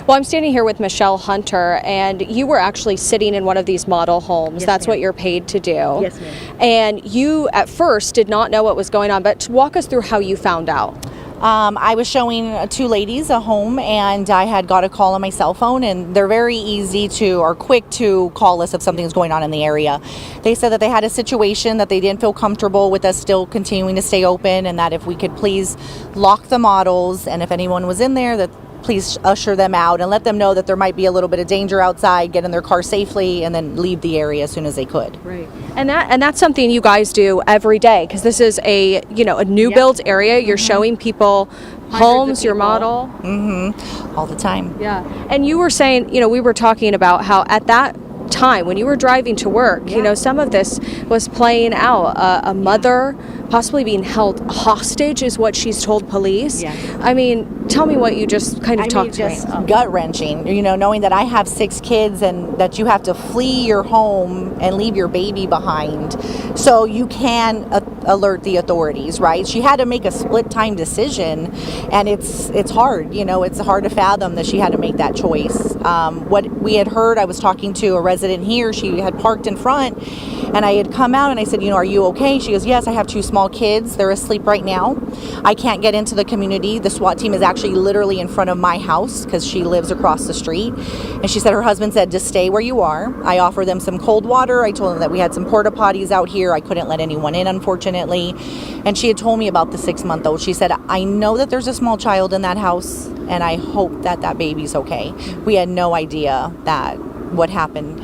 Well, I'm standing here with Michelle Hunter, and you were actually sitting in one of these model homes. Yes, That's ma'am. what you're paid to do. Yes, ma'am. And you, at first, did not know what was going on, but walk us through how you found out. I was showing two ladies a home, and I had got a call on my cell phone, and they're very easy to, or quick to call us if something's going on in the area. They said that they had a situation that they didn't feel comfortable with us still continuing to stay open, and that if we could please lock the models, and if anyone was in there, that please usher them out and let them know that there might be a little bit of danger outside, get in their car safely, and then leave the area as soon as they could. Right. And that's something you guys do every day, because this is a new build area. You're showing people homes, your model. All the time. Yeah. And you were saying, we were talking about how at that time when you were driving to work, some of this was playing out. A mother possibly being held hostage is what she's told police. Yes. I mean, tell me what you just kind of talked to me. Just gut-wrenching, knowing that I have 6 kids and that you have to flee your home and leave your baby behind so you can alert the authorities, right? She had to make a split-time decision, and it's hard, it's hard to fathom that she had to make that choice. What we had heard, I was talking to a resident here, she had parked in front, and I had come out and I said, are you okay? She goes, yes, I have 2 small kids. They're asleep right now. I can't get into the community. The SWAT team is actually literally in front of my house because she lives across the street. And she said her husband said, just stay where you are. I offered them some cold water. I told them that we had some porta potties out here. I couldn't let anyone in, unfortunately. And she had told me about the 6-month-old. She said, I know that there's a small child in that house, and I hope that that baby's okay. We had no idea that what happened.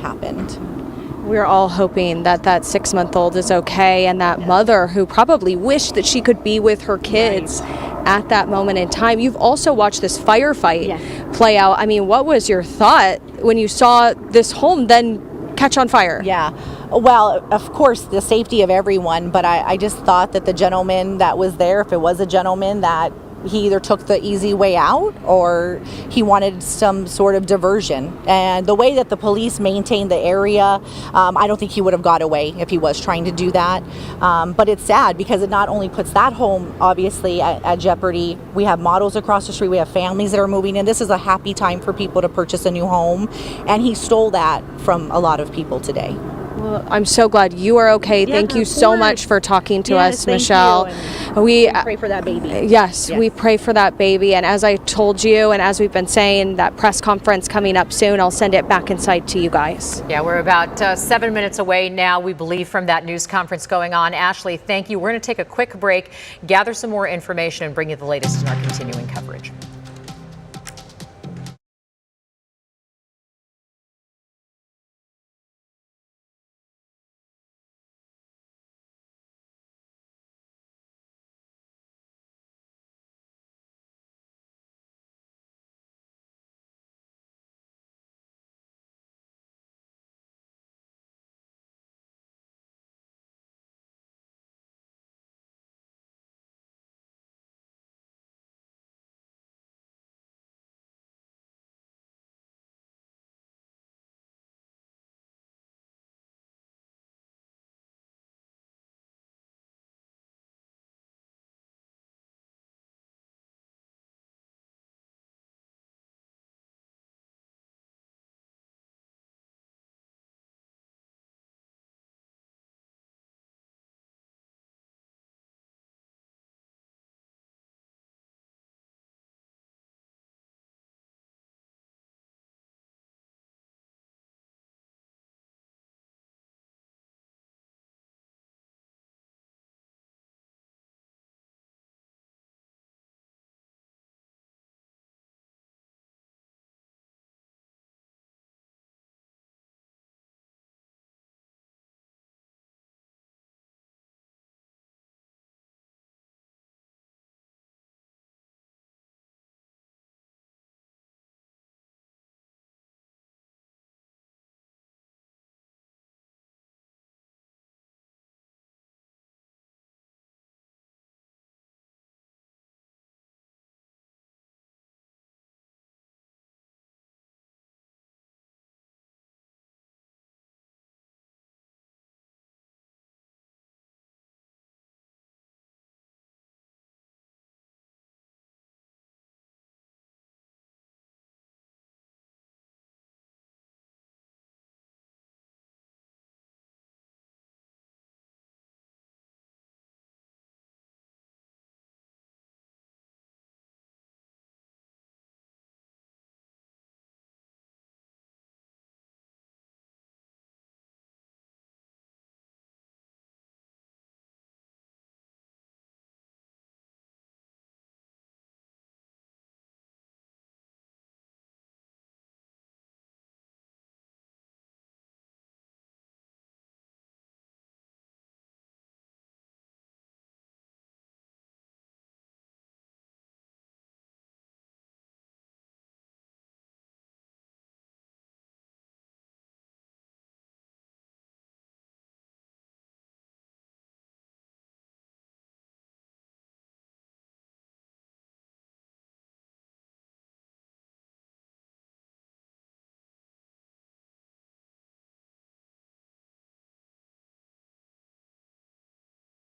We're all hoping that 6-month-old is okay, and that mother who probably wished that she could be with her kids at that moment in time. You've also watched this firefight play out. I mean, what was your thought when you saw this home then catch on fire? Yeah. Well, of course, the safety of everyone, but I just thought that the gentleman that was there, if it was a gentleman, that he either took the easy way out or he wanted some sort of diversion. And the way that the police maintained the area, I don't think he would have got away if he was trying to do that. But it's sad because it not only puts that home, obviously, at jeopardy. We have models across the street. We have families that are moving in. This is a happy time for people to purchase a new home. And he stole that from a lot of people today. Well, I'm so glad you are okay. Thank you so much for talking to us, Michelle. We pray for that baby. Yes, we pray for that baby. And as I told you, and as we've been saying, that press conference coming up soon, I'll send it back inside to you guys. Yeah, we're about 7 minutes away now, we believe, from that news conference going on. Ashley, thank you. We're going to take a quick break, gather some more information, and bring you the latest in our continuing coverage.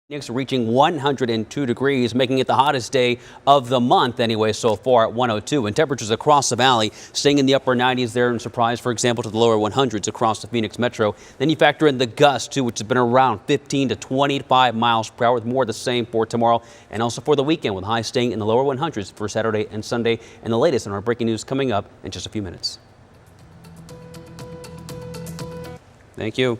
Phoenix reaching 102 degrees, making it the hottest day of the month anyway so far at 102. And temperatures across the valley staying in the upper 90s there in Surprise, for example, to the lower 100s across the Phoenix metro. Then you factor in the gusts, too, which has been around 15 to 25 miles per hour, with more of the same for tomorrow and also for the weekend, with highs staying in the lower 100s for Saturday and Sunday. And the latest in our breaking news coming up in just a few minutes. Thank you.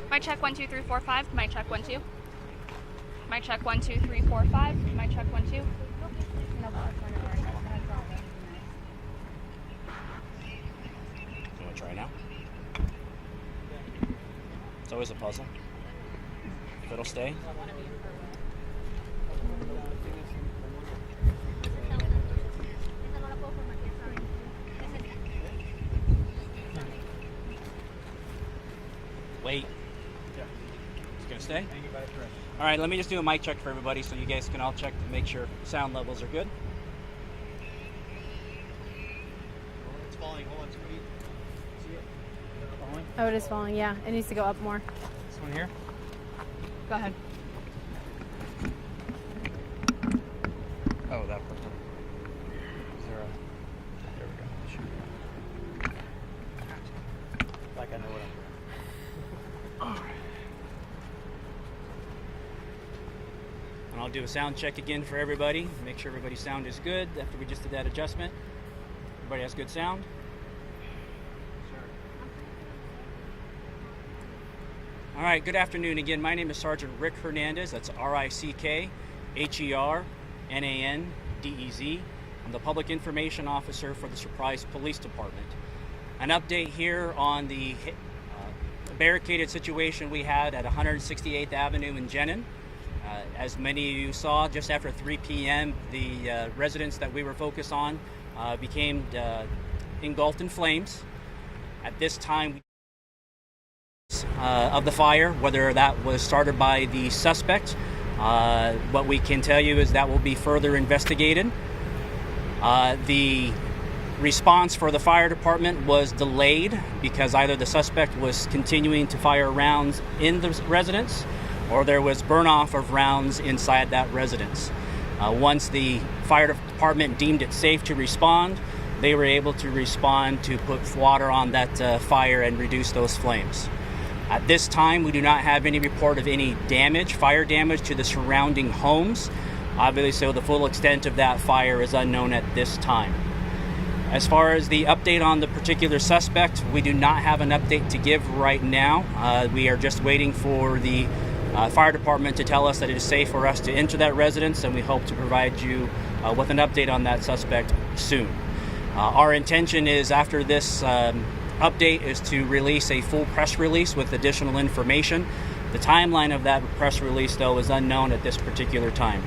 My check 1 2 3 4 5. My check 1 2. My check 1 2 3 4 5. My check 1 2. You want to try now? It's always a puzzle. If it'll stay. Wait. It's gonna stay? All right, let me just do a mic check for everybody so you guys can all check to make sure sound levels are good. It's falling. Hold on, somebody. See it? Falling? Oh, it is falling. Yeah, it needs to go up more. This one here? Go ahead. Oh, that one. Is there a... There we go. Shoot. Like I know what I'm doing. All right. And I'll do a sound check again for everybody. Make sure everybody's sound is good after we just did that adjustment. Everybody has good sound? All right, good afternoon again. My name is Sergeant Rick Hernandez. That's RICKHERNANDEZ. I'm the Public Information Officer for the Surprise Police Department. An update here on the barricaded situation we had at 168th Avenue in Jenin. As many of you saw, just after 3 p.m., the residents that we were focused on became engulfed in flames. At this time, of the fire, whether that was started by the suspect, what we can tell you is that will be further investigated. The response for the fire department was delayed because either the suspect was continuing to fire rounds in the residence or there was burn off of rounds inside that residence. Once the fire department deemed it safe to respond, they were able to respond to put water on that fire and reduce those flames. At this time, we do not have any report of any damage, fire damage to the surrounding homes. Obviously, so the full extent of that fire is unknown at this time. As far as the update on the particular suspect, we do not have an update to give right now. We are just waiting for the fire department to tell us that it is safe for us to enter that residence, and we hope to provide you with an update on that suspect soon. Our intention is, after this update, is to release a full press release with additional information. The timeline of that press release, though, is unknown at this particular time.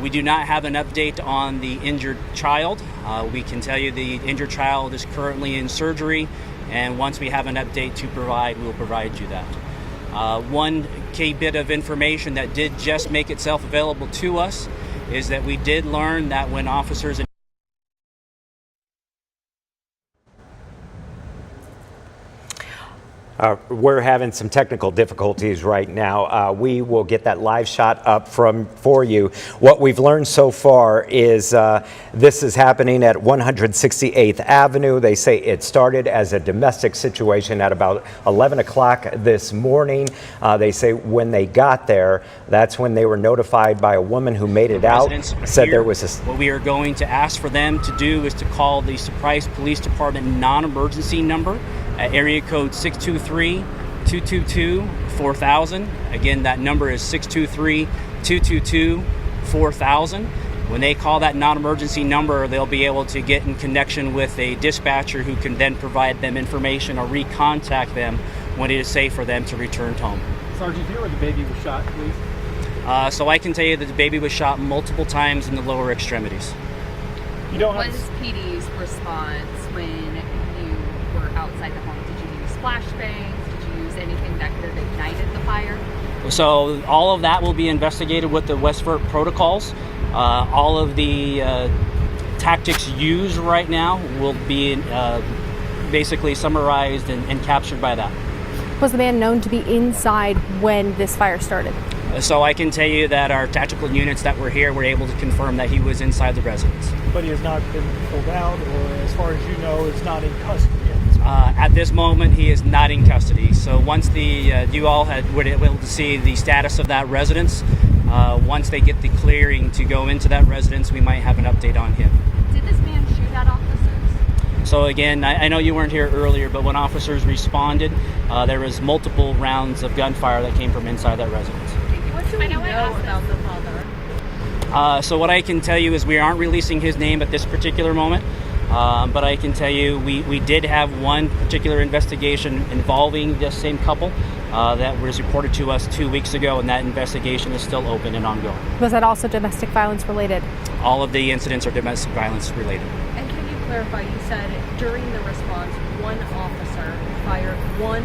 We do not have an update on the injured child. We can tell you the injured child is currently in surgery, and once we have an update to provide, we will provide you that. One key bit of information that did just make itself available to us is that we did learn that when officers We're having some technical difficulties right now. We will get that live shot up for you. What we've learned so far is this is happening at 168th Avenue. They say it started as a domestic situation at about 11 o'clock this morning. They say when they got there, that's when they were notified by a woman who made it out. Said there was a... What we are going to ask for them to do is to call the Surprise Police Department non-emergency number at area code 623-222-4000. Again, that number is 623-222-4000. When they call that non-emergency number, they'll be able to get in connection with a dispatcher who can then provide them information or recontact them when it is safe for them to return home. Sergeant, do you know where the baby was shot, please? So I can tell you that the baby was shot multiple times in the lower extremities. What was PD's response when you were outside the home? Did you use flashbangs? Did you use anything that could have ignited the fire? So all of that will be investigated with the Westford protocols. All of the tactics used right now will be basically summarized and captured by that. Was the man known to be inside when this fire started? So I can tell you that our tactical units that were here were able to confirm that he was inside the residence. But he has not been pulled out, or as far as you know, is not in custody. At this moment, he is not in custody. So once you all were able to see the status of that residence, once they get the clearing to go into that residence, we might have an update on him. Did this man shoot at officers? So again, I know you weren't here earlier, but when officers responded, there was multiple rounds of gunfire that came from inside that residence. What do we know about the father? So what I can tell you is we aren't releasing his name at this particular moment, but I can tell you we did have one particular investigation involving this same couple that was reported to us 2 weeks ago, and that investigation is still open and ongoing. Was that also domestic violence related? All of the incidents are domestic violence related. And can you clarify, you said during the response, one officer fired one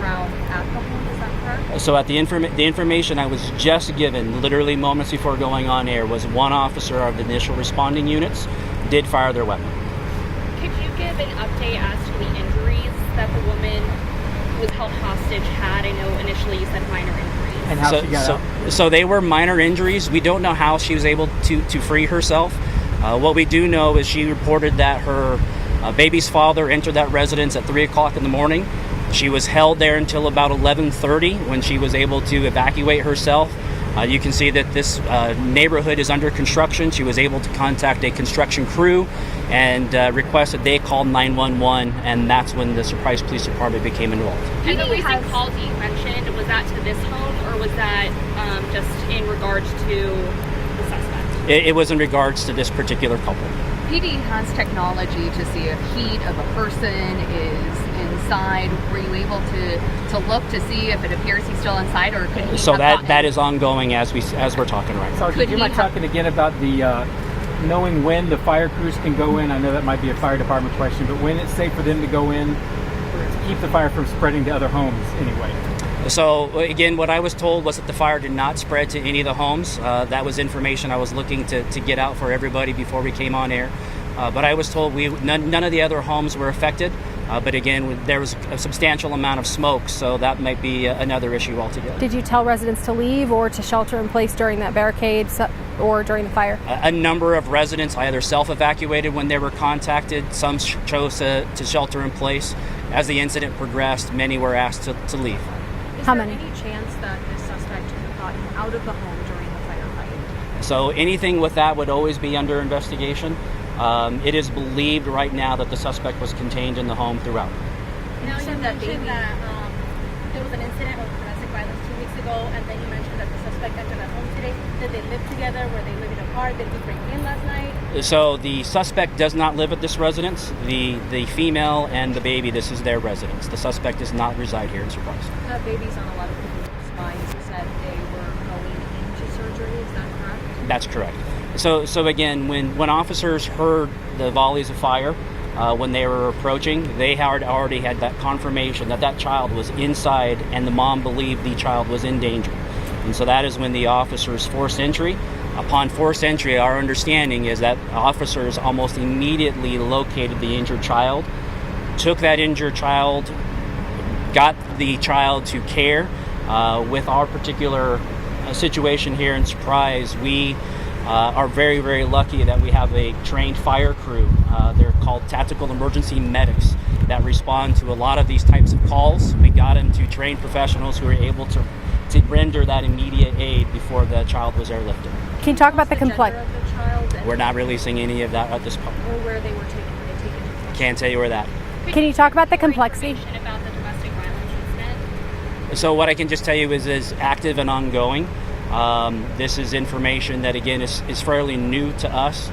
round at the home, is that correct? So at the information I was just given, literally moments before going on air, was one officer of the initial responding units did fire their weapon. Could you give an update as to the injuries that the woman who was held hostage had? I know initially you said minor injuries. And how she got out? So they were minor injuries. We don't know how she was able to free herself. What we do know is she reported that her baby's father entered that residence at 3 o'clock in the morning. She was held there until about 11:30 when she was able to evacuate herself. You can see that this neighborhood is under construction. She was able to contact a construction crew and request that they call 911, and that's when the Surprise Police Department became involved. And the recent calls you mentioned, was that to this home or was that just in regards to the suspect? It was in regards to this particular couple. PD has technology to see if heat of a person is inside. Were you able to look to see if it appears he's still inside, or could he? So that is ongoing as we're talking right now. Sergeant, do you mind talking again about the knowing when the fire crews can go in? I know that might be a fire department question, but when it's safe for them to go in to keep the fire from spreading to other homes anyway? So again, what I was told was that the fire did not spread to any of the homes. That was information I was looking to get out for everybody before we came on air. But I was told none of the other homes were affected. But again, there was a substantial amount of smoke, so that might be another issue altogether. Did you tell residents to leave or to shelter in place during that barricade or during the fire? A number of residents either self-evacuated when they were contacted. Some chose to shelter in place. As the incident progressed, many were asked to leave. How many? Is there any chance that this suspect could have gotten out of the home during the firefight? So anything with that would always be under investigation. It is believed right now that the suspect was contained in the home throughout. Now you mentioned that there was an incident of domestic violence 2 weeks ago, and then you mentioned that the suspect entered at home today. Did they live together? Were they living apart? Did he break in last night? So the suspect does not live at this residence. The female and the baby, this is their residence. The suspect does not reside here in Surprise. That baby's on a lot of people's minds. You said they were going into surgery. Is that correct? That's correct. So again, when officers heard the volleys of fire, when they were approaching, they had already had that confirmation that child was inside, and the mom believed the child was in danger. And so that is when the officers forced entry. Upon forced entry, our understanding is that officers almost immediately located the injured child, took that injured child, got the child to care. With our particular situation here in Surprise, we are very, very lucky that we have a trained fire crew. They're called tactical emergency medics that respond to a lot of these types of calls. We got them to trained professionals who are able to render that immediate aid before the child was airlifted. Can you talk about the complex? We're not releasing any of that at this point. Or where they were taken. Can't tell you where that. Can you talk about the complexity? About the domestic violence incident? So what I can just tell you is active and ongoing. This is information that, again, is fairly new to us.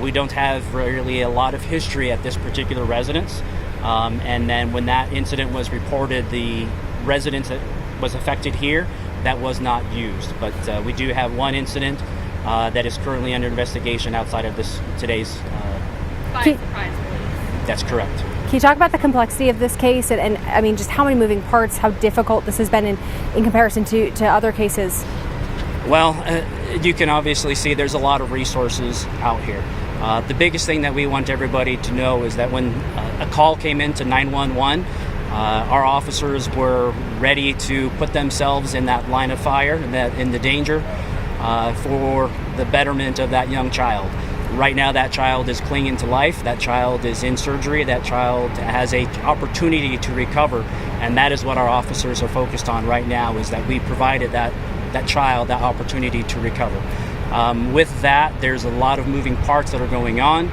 We don't have really a lot of history at this particular residence. And then when that incident was reported, the residence that was affected here, that was not used. But we do have one incident that is currently under investigation outside of today's. By surprise police. That's correct. Can you talk about the complexity of this case and I mean, just how many moving parts, how difficult this has been in comparison to other cases? Well, you can obviously see there's a lot of resources out here. The biggest thing that we want everybody to know is that when a call came into 911, our officers were ready to put themselves in that line of fire, in the danger, for the betterment of that young child. Right now, that child is clinging to life. That child is in surgery. That child has an opportunity to recover, and that is what our officers are focused on right now. Is that we provided that child that opportunity to recover. With that, there's a lot of moving parts that are going on.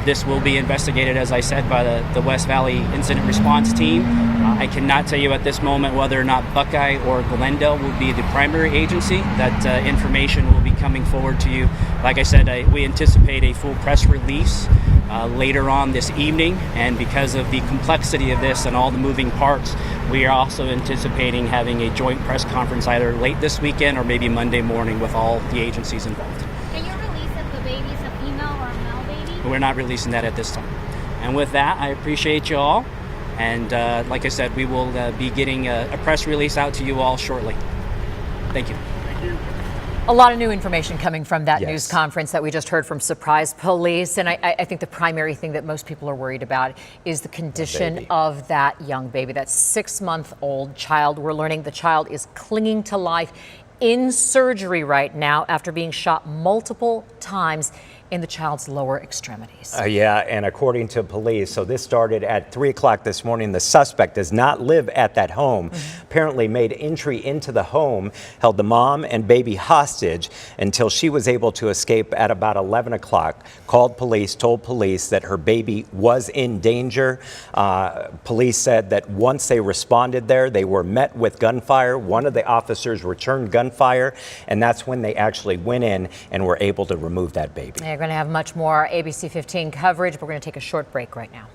This will be investigated, as I said, by the West Valley Incident Response Team. I cannot tell you at this moment whether or not Buckeye or Glendale will be the primary agency. That information will be coming forward to you. Like I said, we anticipate a full press release later on this evening, and because of the complexity of this and all the moving parts, we are also anticipating having a joint press conference either late this weekend or maybe Monday morning with all the agencies involved. Can you release if the baby is a female or a male baby? We're not releasing that at this time. And with that, I appreciate you all. And like I said, we will be getting a press release out to you all shortly. Thank you. A lot of new information coming from that Yes. news conference that we just heard from Surprise Police. And I think the primary thing that most people are worried about is the condition of that young baby, that 6-month-old child. We're learning the child is clinging to life in surgery right now after being shot multiple times in the child's lower extremities. Yeah, and according to police, so this started at 3 o'clock this morning. The suspect does not live at that home. Apparently made entry into the home, held the mom and baby hostage until she was able to escape at about 11 o'clock. Called police, told police that her baby was in danger. Police said that once they responded there, they were met with gunfire. One of the officers returned gunfire, and that's when they actually went in and were able to remove that baby. They're going to have much more ABC 15 coverage. We're going to take a short break right now.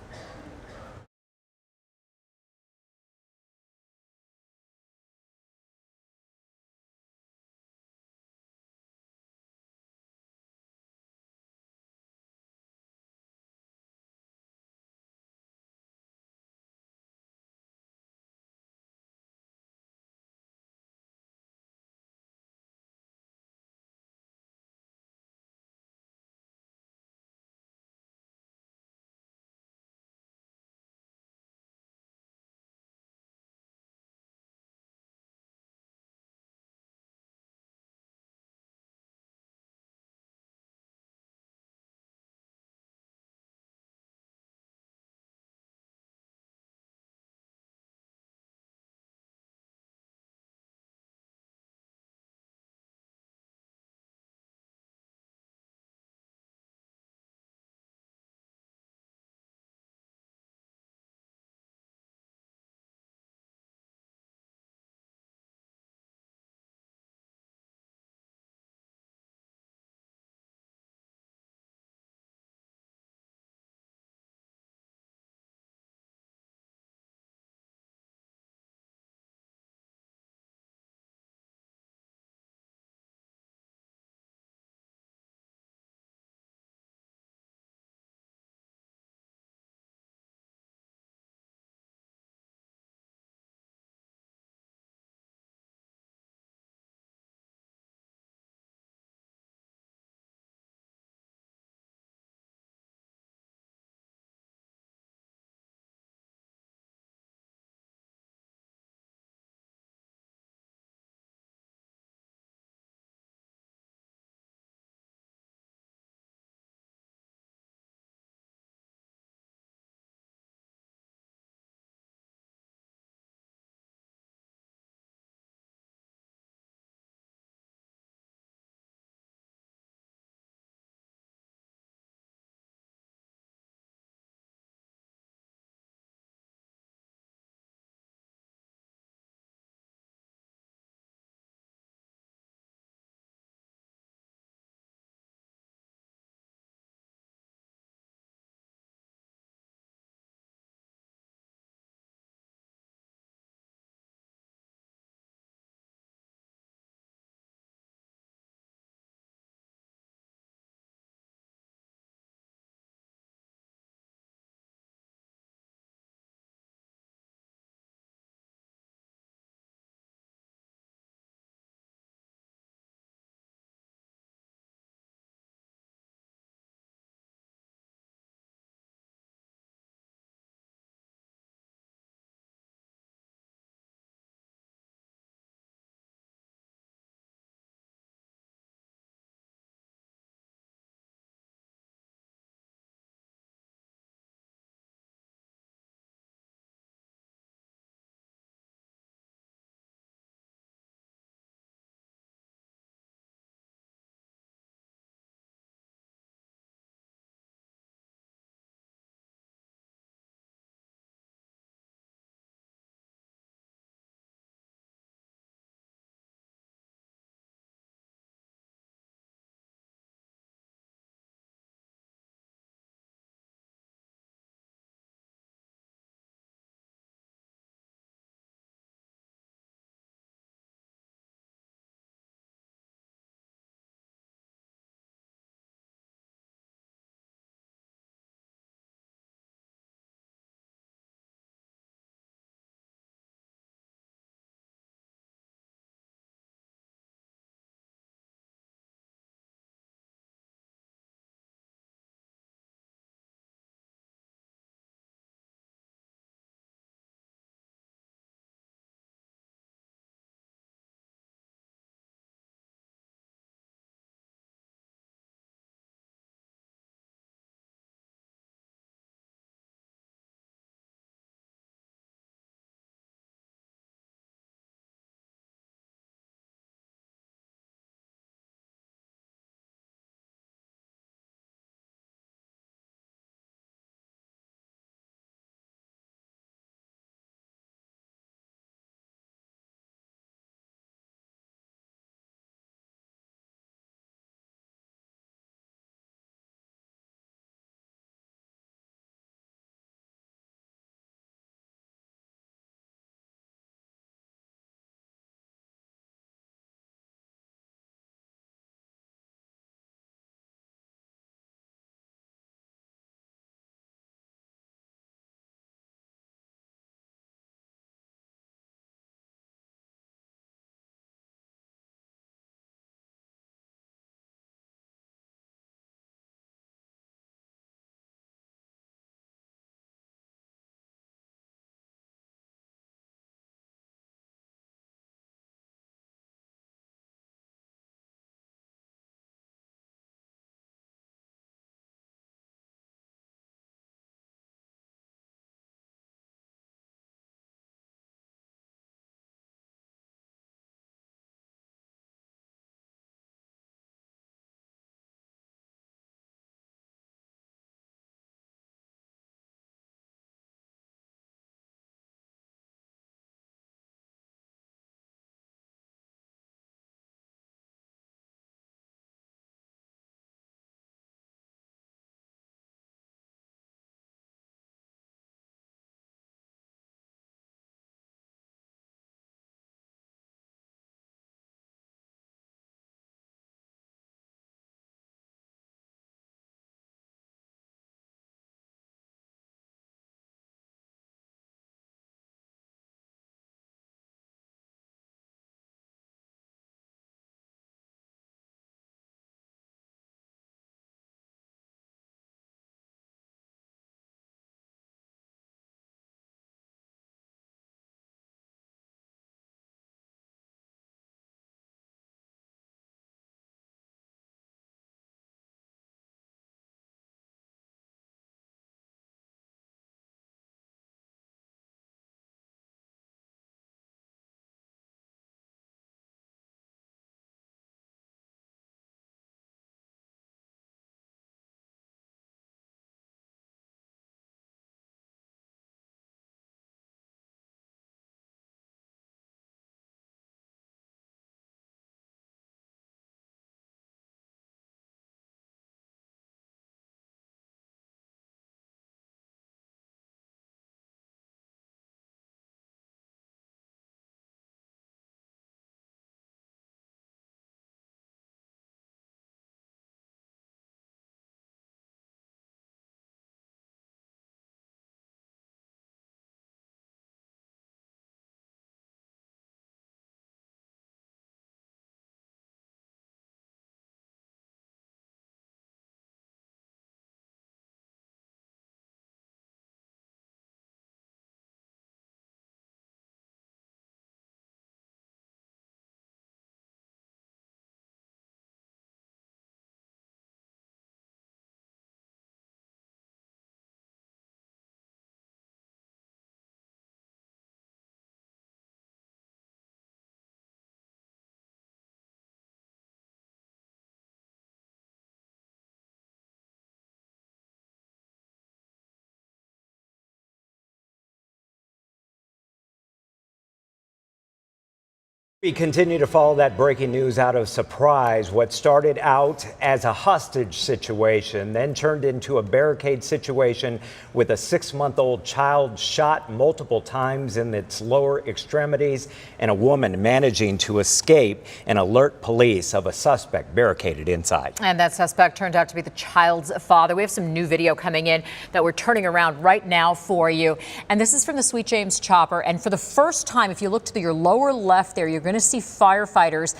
We continue to follow that breaking news out of Surprise. What started out as a hostage situation then turned into a barricade situation with a 6-month-old child shot multiple times in its lower extremities and a woman managing to escape and alert police of a suspect barricaded inside. And that suspect turned out to be the child's father. We have some new video coming in that we're turning around right now for you. And this is from the Sweet James chopper. And for the first time, if you look to your lower left there, you're going to see firefighters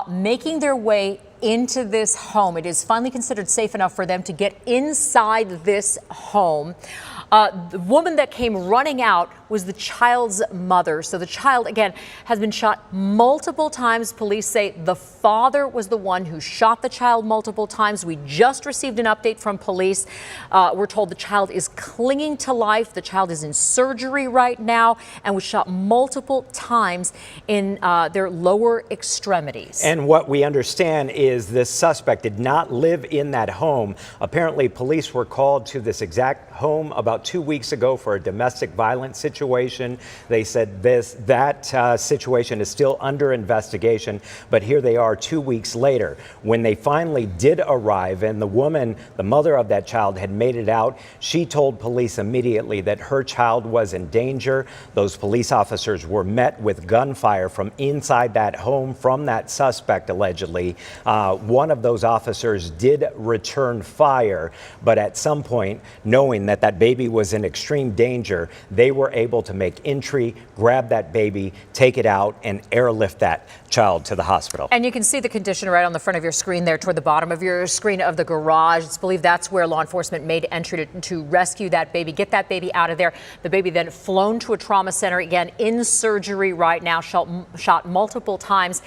making their way into this home. It is finally considered safe enough for them to get inside this home. The woman that came running out was the child's mother. So the child, again, has been shot multiple times. Police say the father was the one who shot the child multiple times. We just received an update from police. We're told the child is clinging to life. The child is in surgery right now and was shot multiple times in their lower extremities. And what we understand is this suspect did not live in that home. Apparently, police were called to this exact home about 2 weeks ago for a domestic violence situation. They said that situation is still under investigation, but here they are 2 weeks later. When they finally did arrive and the woman, the mother of that child, had made it out, she told police immediately that her child was in danger. Those police officers were met with gunfire from inside that home from that suspect, allegedly. One of those officers did return fire, but at some point, knowing that that baby was in extreme danger, they were able to make entry, grab that baby, take it out, and airlift that child to the hospital. And you can see the condition right on the front of your screen there toward the bottom of your screen of the garage. It's believed that's where law enforcement made entry to rescue that baby, get that baby out of there. The baby then flown to a trauma center, again in surgery right now, shot multiple times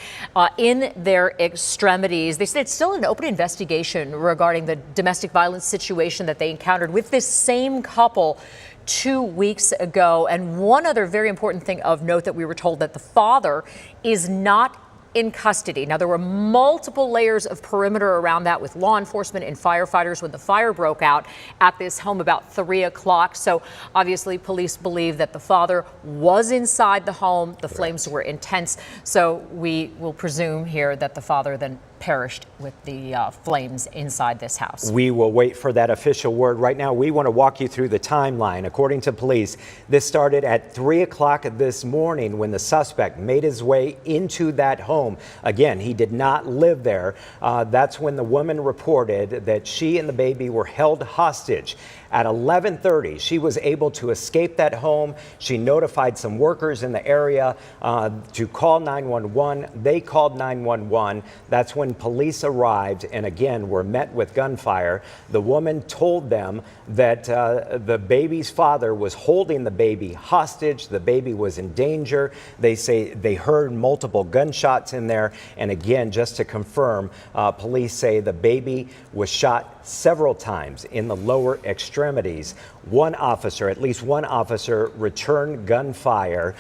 in their extremities. They said it's still an open investigation regarding the domestic violence situation that they encountered with this same couple 2 weeks ago. And one other very important thing of note that we were told that the father is not in custody. Now, there were multiple layers of perimeter around that with law enforcement and firefighters when the fire broke out at this home about 3 o'clock. So obviously police believe that the father was inside the home. The flames were intense. So we will presume here that the father then perished with the flames inside this house. We will wait for that official word. Right now, we want to walk you through the timeline. According to police, this started at 3 o'clock this morning when the suspect made his way into that home. Again, he did not live there. That's when the woman reported that she and the baby were held hostage. At 11:30, she was able to escape that home. She notified some workers in the area to call 911. They called 911. That's when police arrived and again were met with gunfire. The woman told them that the baby's father was holding the baby hostage. The baby was in danger. They say they heard multiple gunshots in there. And again, just to confirm, police say the baby was shot several times in the lower extremities. One officer, at least one officer, returned gunfire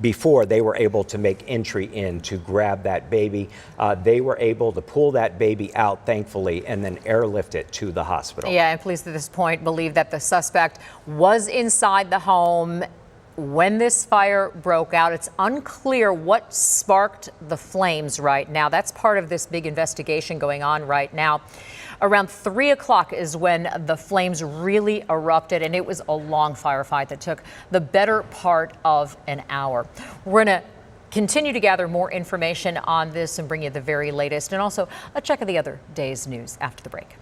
before they were able to make entry in to grab that baby. They were able to pull that baby out, thankfully, and then airlift it to the hospital. Yeah, and police at this point believe that the suspect was inside the home when this fire broke out. It's unclear what sparked the flames right now. That's part of this big investigation going on right now. Around 3 o'clock is when the flames really erupted, and it was a long firefight that took the better part of an hour. We're going to continue to gather more information on this and bring you the very latest, and also a check of the other day's news after the break.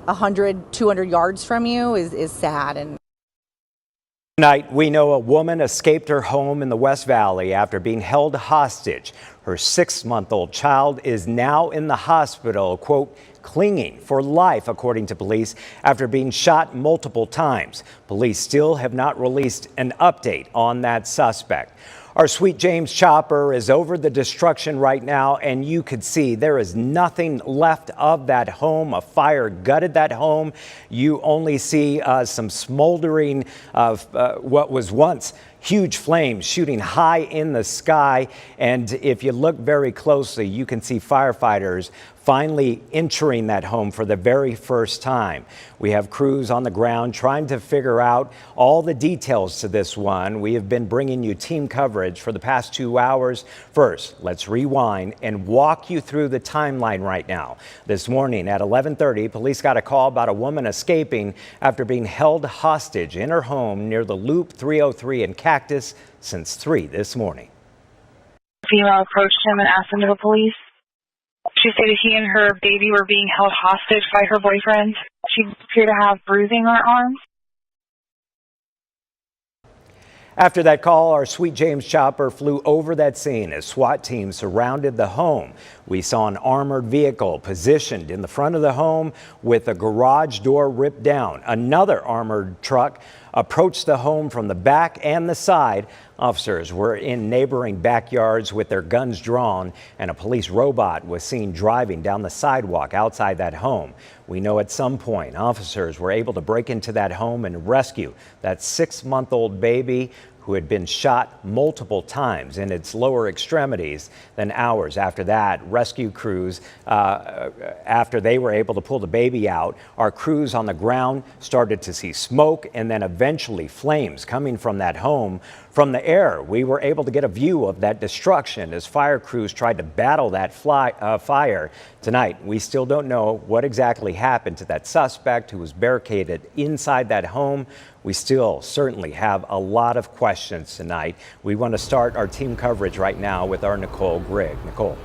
100, 200 yards from you is sad. And tonight, we know a woman escaped her home in the West Valley after being held hostage. Her 6-month-old child is now in the hospital, quote, clinging for life, according to police, after being shot multiple times. Police still have not released an update on that suspect. Our Sweet James chopper is over the destruction right now, and you could see there is nothing left of that home. A fire gutted that home. You only see some smoldering of what was once huge flames shooting high in the sky. And if you look very closely, you can see firefighters finally entering that home for the very first time. We have crews on the ground trying to figure out all the details to this one. We have been bringing you team coverage for the past 2 hours. First, let's rewind and walk you through the timeline right now. This morning at 11:30, police got a call about a woman escaping after being held hostage in her home near the Loop 303 in Cactus since 3 this morning. Female approached him and asked him to the police. She stated he and her baby were being held hostage by her boyfriend. She appeared to have bruising on her arms. After that call, our Sweet James chopper flew over that scene as SWAT teams surrounded the home. We saw an armored vehicle positioned in the front of the home with a garage door ripped down. Another armored truck approached the home from the back and the side. Officers were in neighboring backyards with their guns drawn, and a police robot was seen driving down the sidewalk outside that home. We know at some point officers were able to break into that home and rescue that 6-month-old baby who had been shot multiple times in its lower extremities. Then hours after that, rescue crews, after they were able to pull the baby out, our crews on the ground started to see smoke and then eventually flames coming from that home. From the air, we were able to get a view of that destruction as fire crews tried to battle that fire. Tonight, we still don't know what exactly happened to that suspect who was barricaded inside that home. We still certainly have a lot of questions tonight. We want to start our team coverage right now with our Nicole Grigg. Nicole.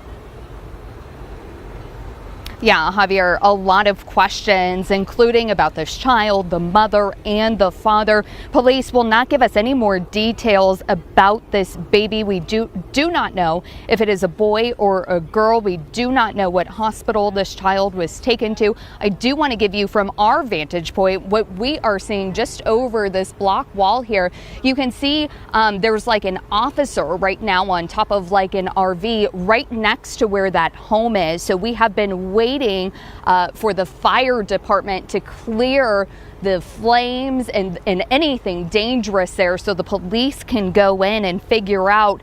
Yeah, Javier, a lot of questions, including about this child, the mother, and the father. Police will not give us any more details about this baby. We do not know if it is a boy or a girl. We do not know what hospital this child was taken to. I do want to give you from our vantage point what we are seeing just over this block wall here. You can see there's like an officer right now on top of like an RV right next to where that home is. So we have been waiting for the fire department to clear the flames and anything dangerous there so the police can go in and figure out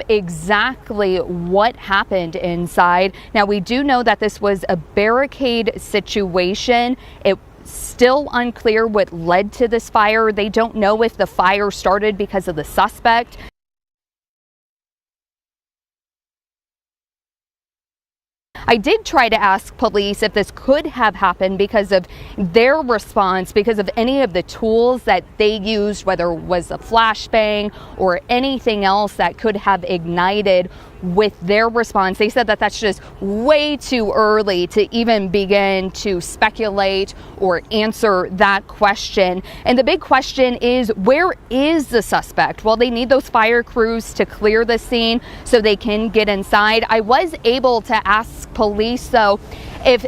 exactly what happened inside. Now, we do know that this was a barricade situation. It's still unclear what led to this fire. They don't know if the fire started because of the suspect. I did try to ask police if this could have happened because of their response, because of any of the tools that they used, whether it was a flashbang or anything else that could have ignited with their response. They said that that's just way too early to even begin to speculate or answer that question. And the big question is, where is the suspect? Well, they need those fire crews to clear the scene so they can get inside. I was able to ask police, though, if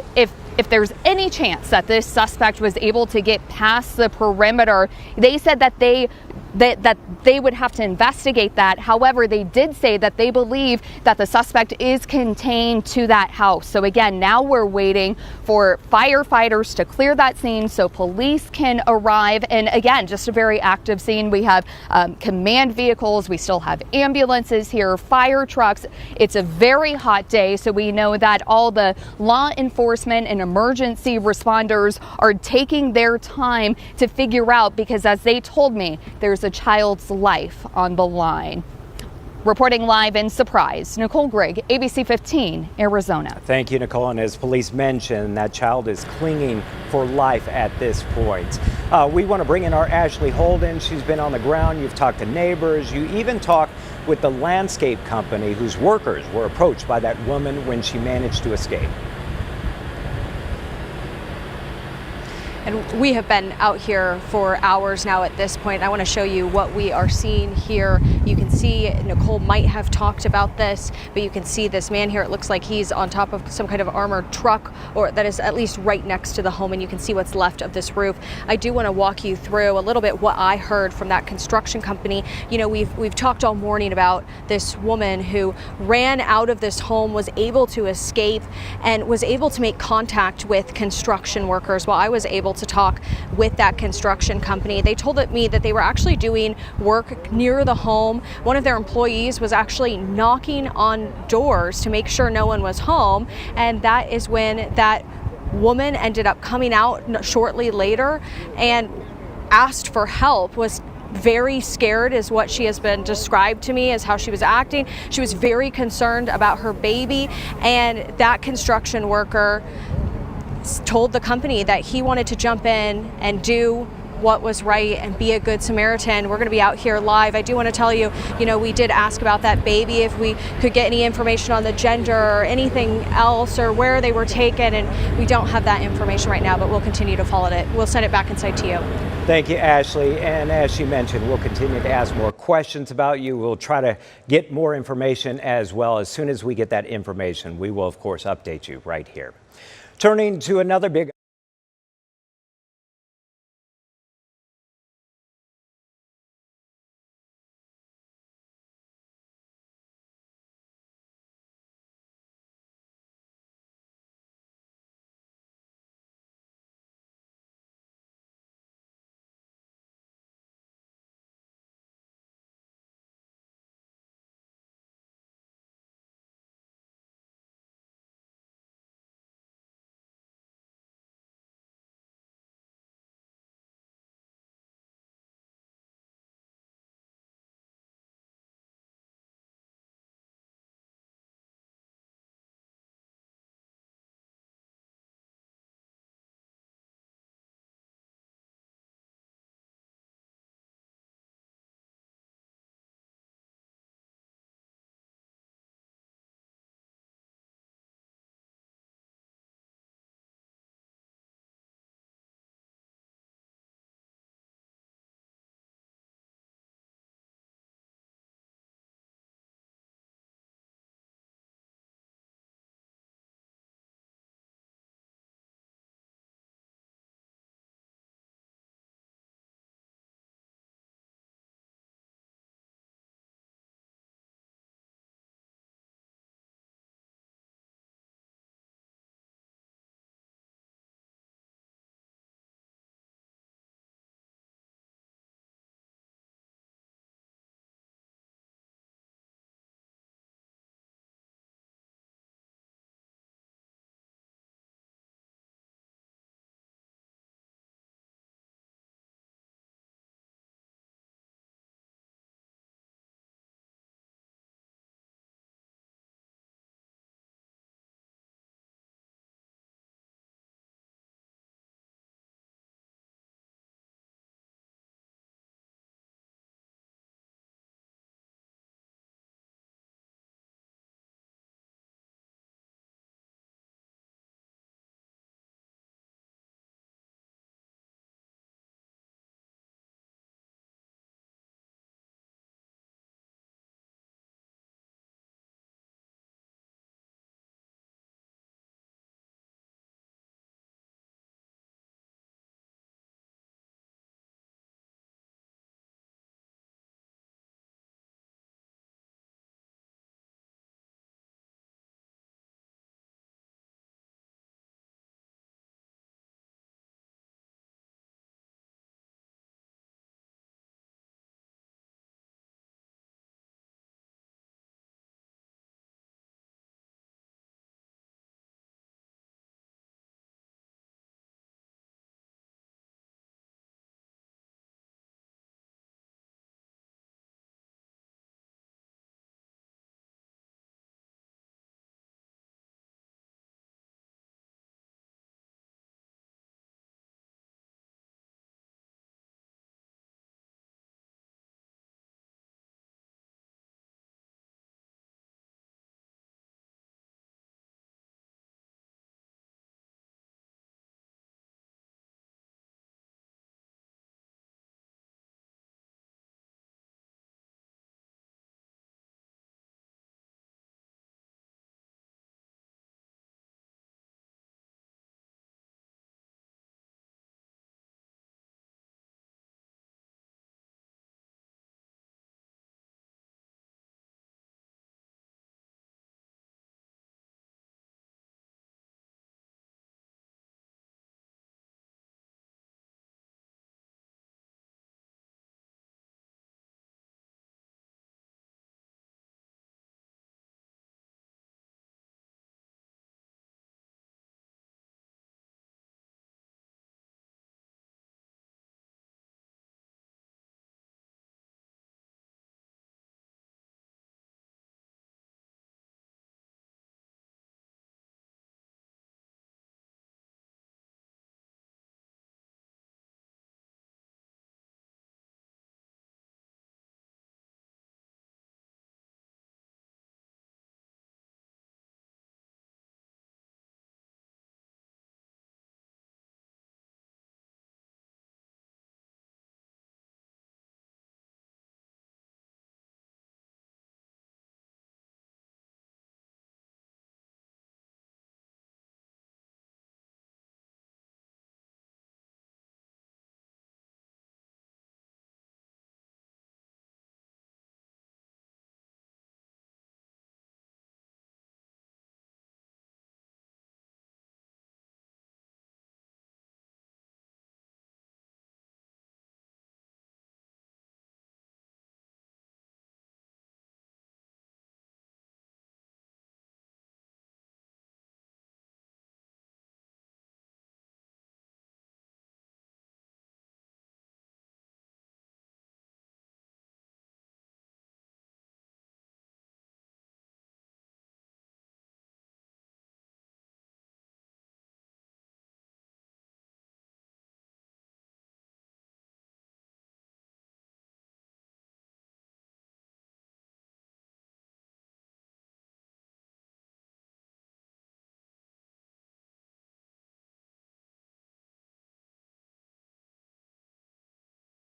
there's any chance that this suspect was able to get past the perimeter. They said that they would have to investigate that. However, they did say that they believe that the suspect is contained to that house. So again, now we're waiting for firefighters to clear that scene so police can arrive. And again, just a very active scene. We have command vehicles. We still have ambulances here, fire trucks. It's a very hot day, so we know that all the law enforcement and emergency responders are taking their time to figure out, because as they told me, there's a child's life on the line. Reporting live in Surprise, Nicole Grigg, ABC15 Arizona. Thank you, Nicole. And as police mentioned, that child is clinging for life at this point. We want to bring in our Ashley Holden. She's been on the ground. You've talked to neighbors. You even talked with the landscape company whose workers were approached by that woman when she managed to escape. And we have been out here for hours now at this point. I want to show you what we are seeing here. You can see Nicole might have talked about this, but you can see this man here. It looks like he's on top of some kind of armored truck, or that is at least right next to the home, and you can see what's left of this roof. I do want to walk you through a little bit what I heard from that construction company. You know, we've talked all morning about this woman who ran out of this home, was able to escape, and was able to make contact with construction workers. While I was able to talk with that construction company, they told me that they were actually doing work near the home. One of their employees was actually knocking on doors to make sure no one was home, and that is when that woman ended up coming out shortly later and asked for help. Was very scared is what she has been described to me as how she was acting. She was very concerned about her baby, and that construction worker told the company that he wanted to jump in and do what was right and be a good Samaritan. We're going to be out here live. I do want to tell you, we did ask about that baby, if we could get any information on the gender or anything else, or where they were taken, and we don't have that information right now, but we'll continue to follow it. We'll send it back inside to you. Thank you, Ashley. And as she mentioned, we'll continue to ask more questions about you. We'll try to get more information as well. As soon as we get that information, we will, of course, update you right here. Turning to another big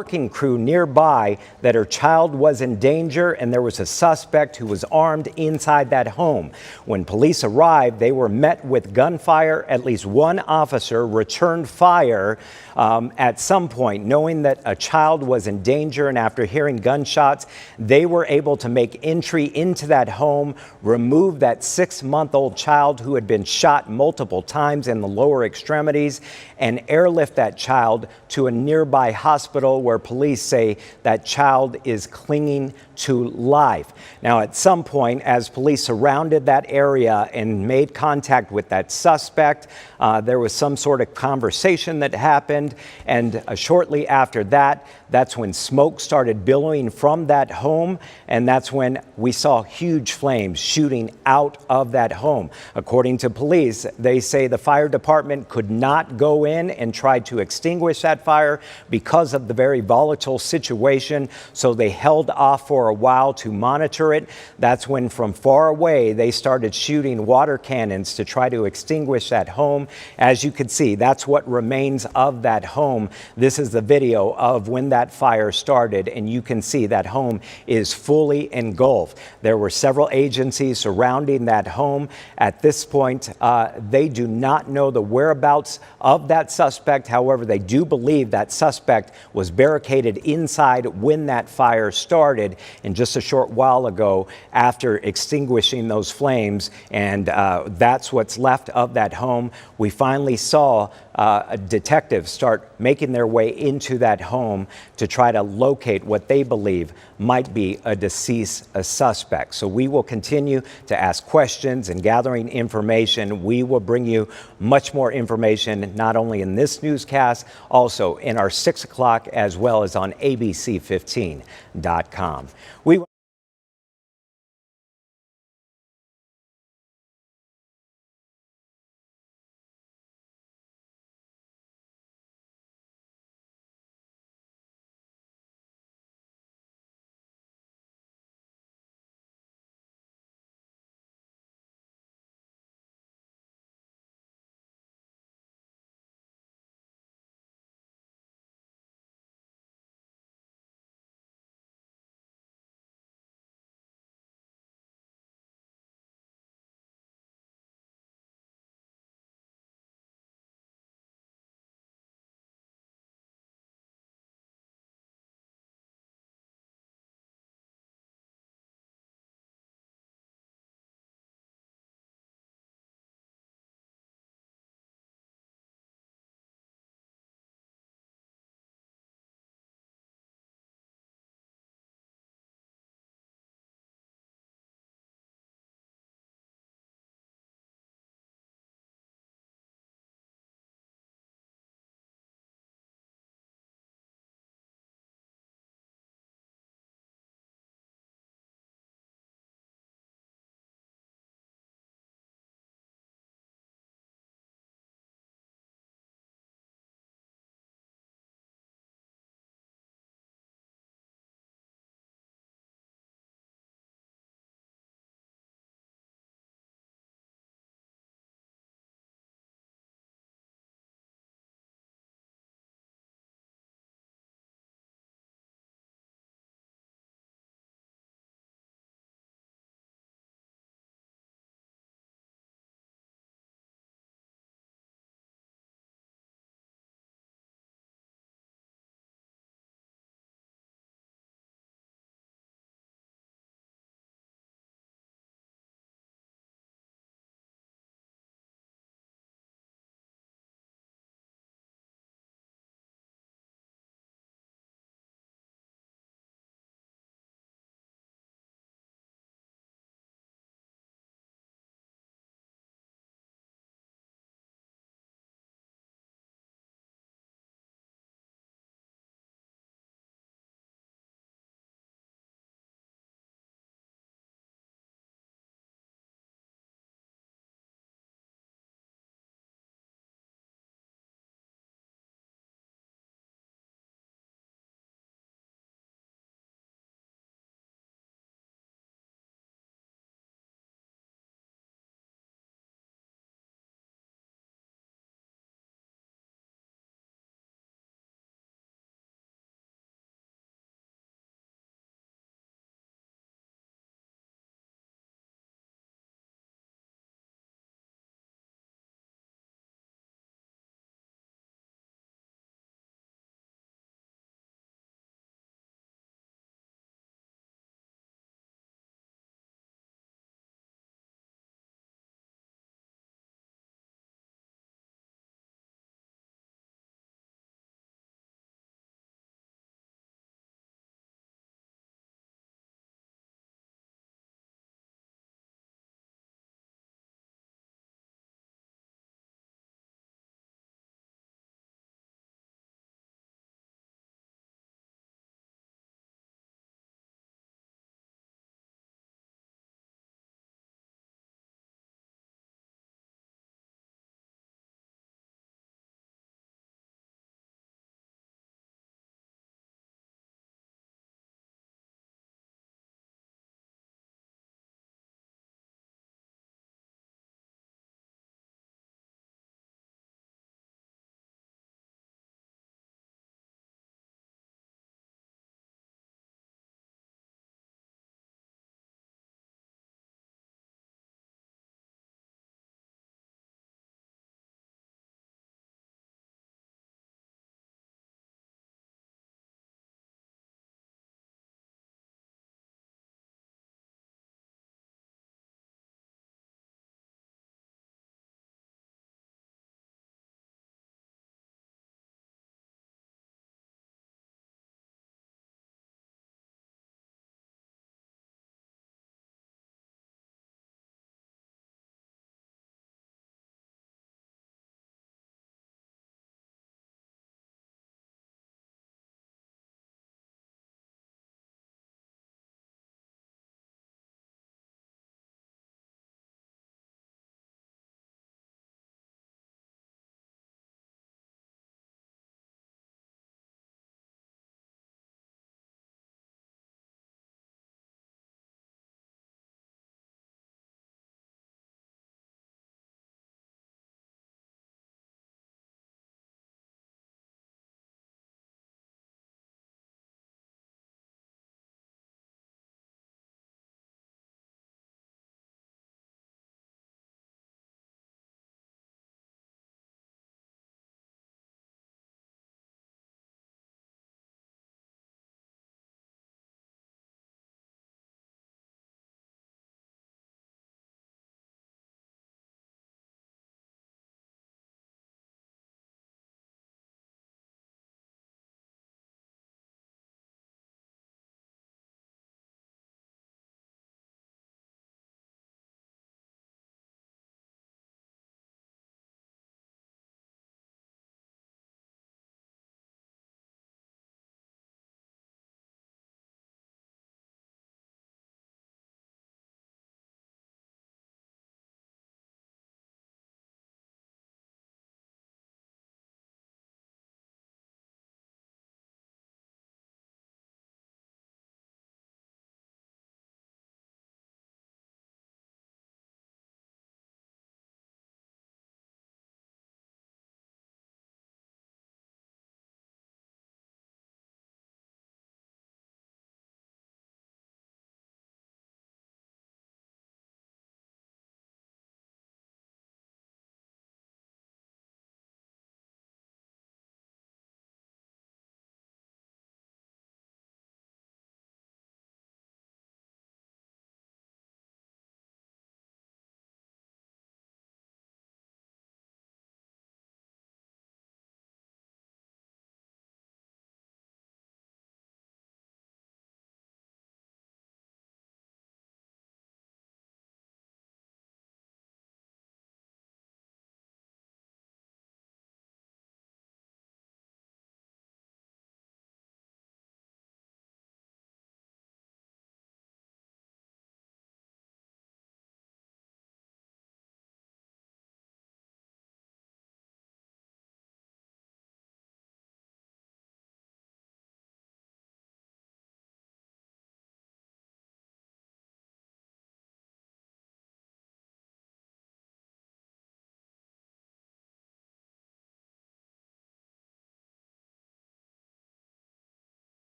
working crew nearby that her child was in danger and there was a suspect who was armed inside that home. When police arrived, they were met with gunfire. At least one officer returned fire at some point, knowing that a child was in danger, and after hearing gunshots, they were able to make entry into that home, remove that 6-month-old child who had been shot multiple times in the lower extremities, and airlift that child to a nearby hospital where police say that child is clinging to life. Now, at some point, as police surrounded that area and made contact with that suspect, there was some sort of conversation that happened, and shortly after that, that's when smoke started billowing from that home, and that's when we saw huge flames shooting out of that home. According to police, they say the fire department could not go in and try to extinguish that fire because of the very volatile situation, so they held off for a while to monitor it. That's when from far away they started shooting water cannons to try to extinguish that home. As you can see, that's what remains of that home. This is the video of when that fire started, and you can see that home is fully engulfed. There were several agencies surrounding that home. At this point, they do not know the whereabouts of that suspect. However, they do believe that suspect was barricaded inside when that fire started, and just a short while ago, after extinguishing those flames, and that's what's left of that home, we finally saw detectives start making their way into that home to try to locate what they believe might be a deceased suspect. So we will continue to ask questions and gathering information. We will bring you much more information, not only in this newscast, also in our 6 o'clock, as well as on ABC15.com.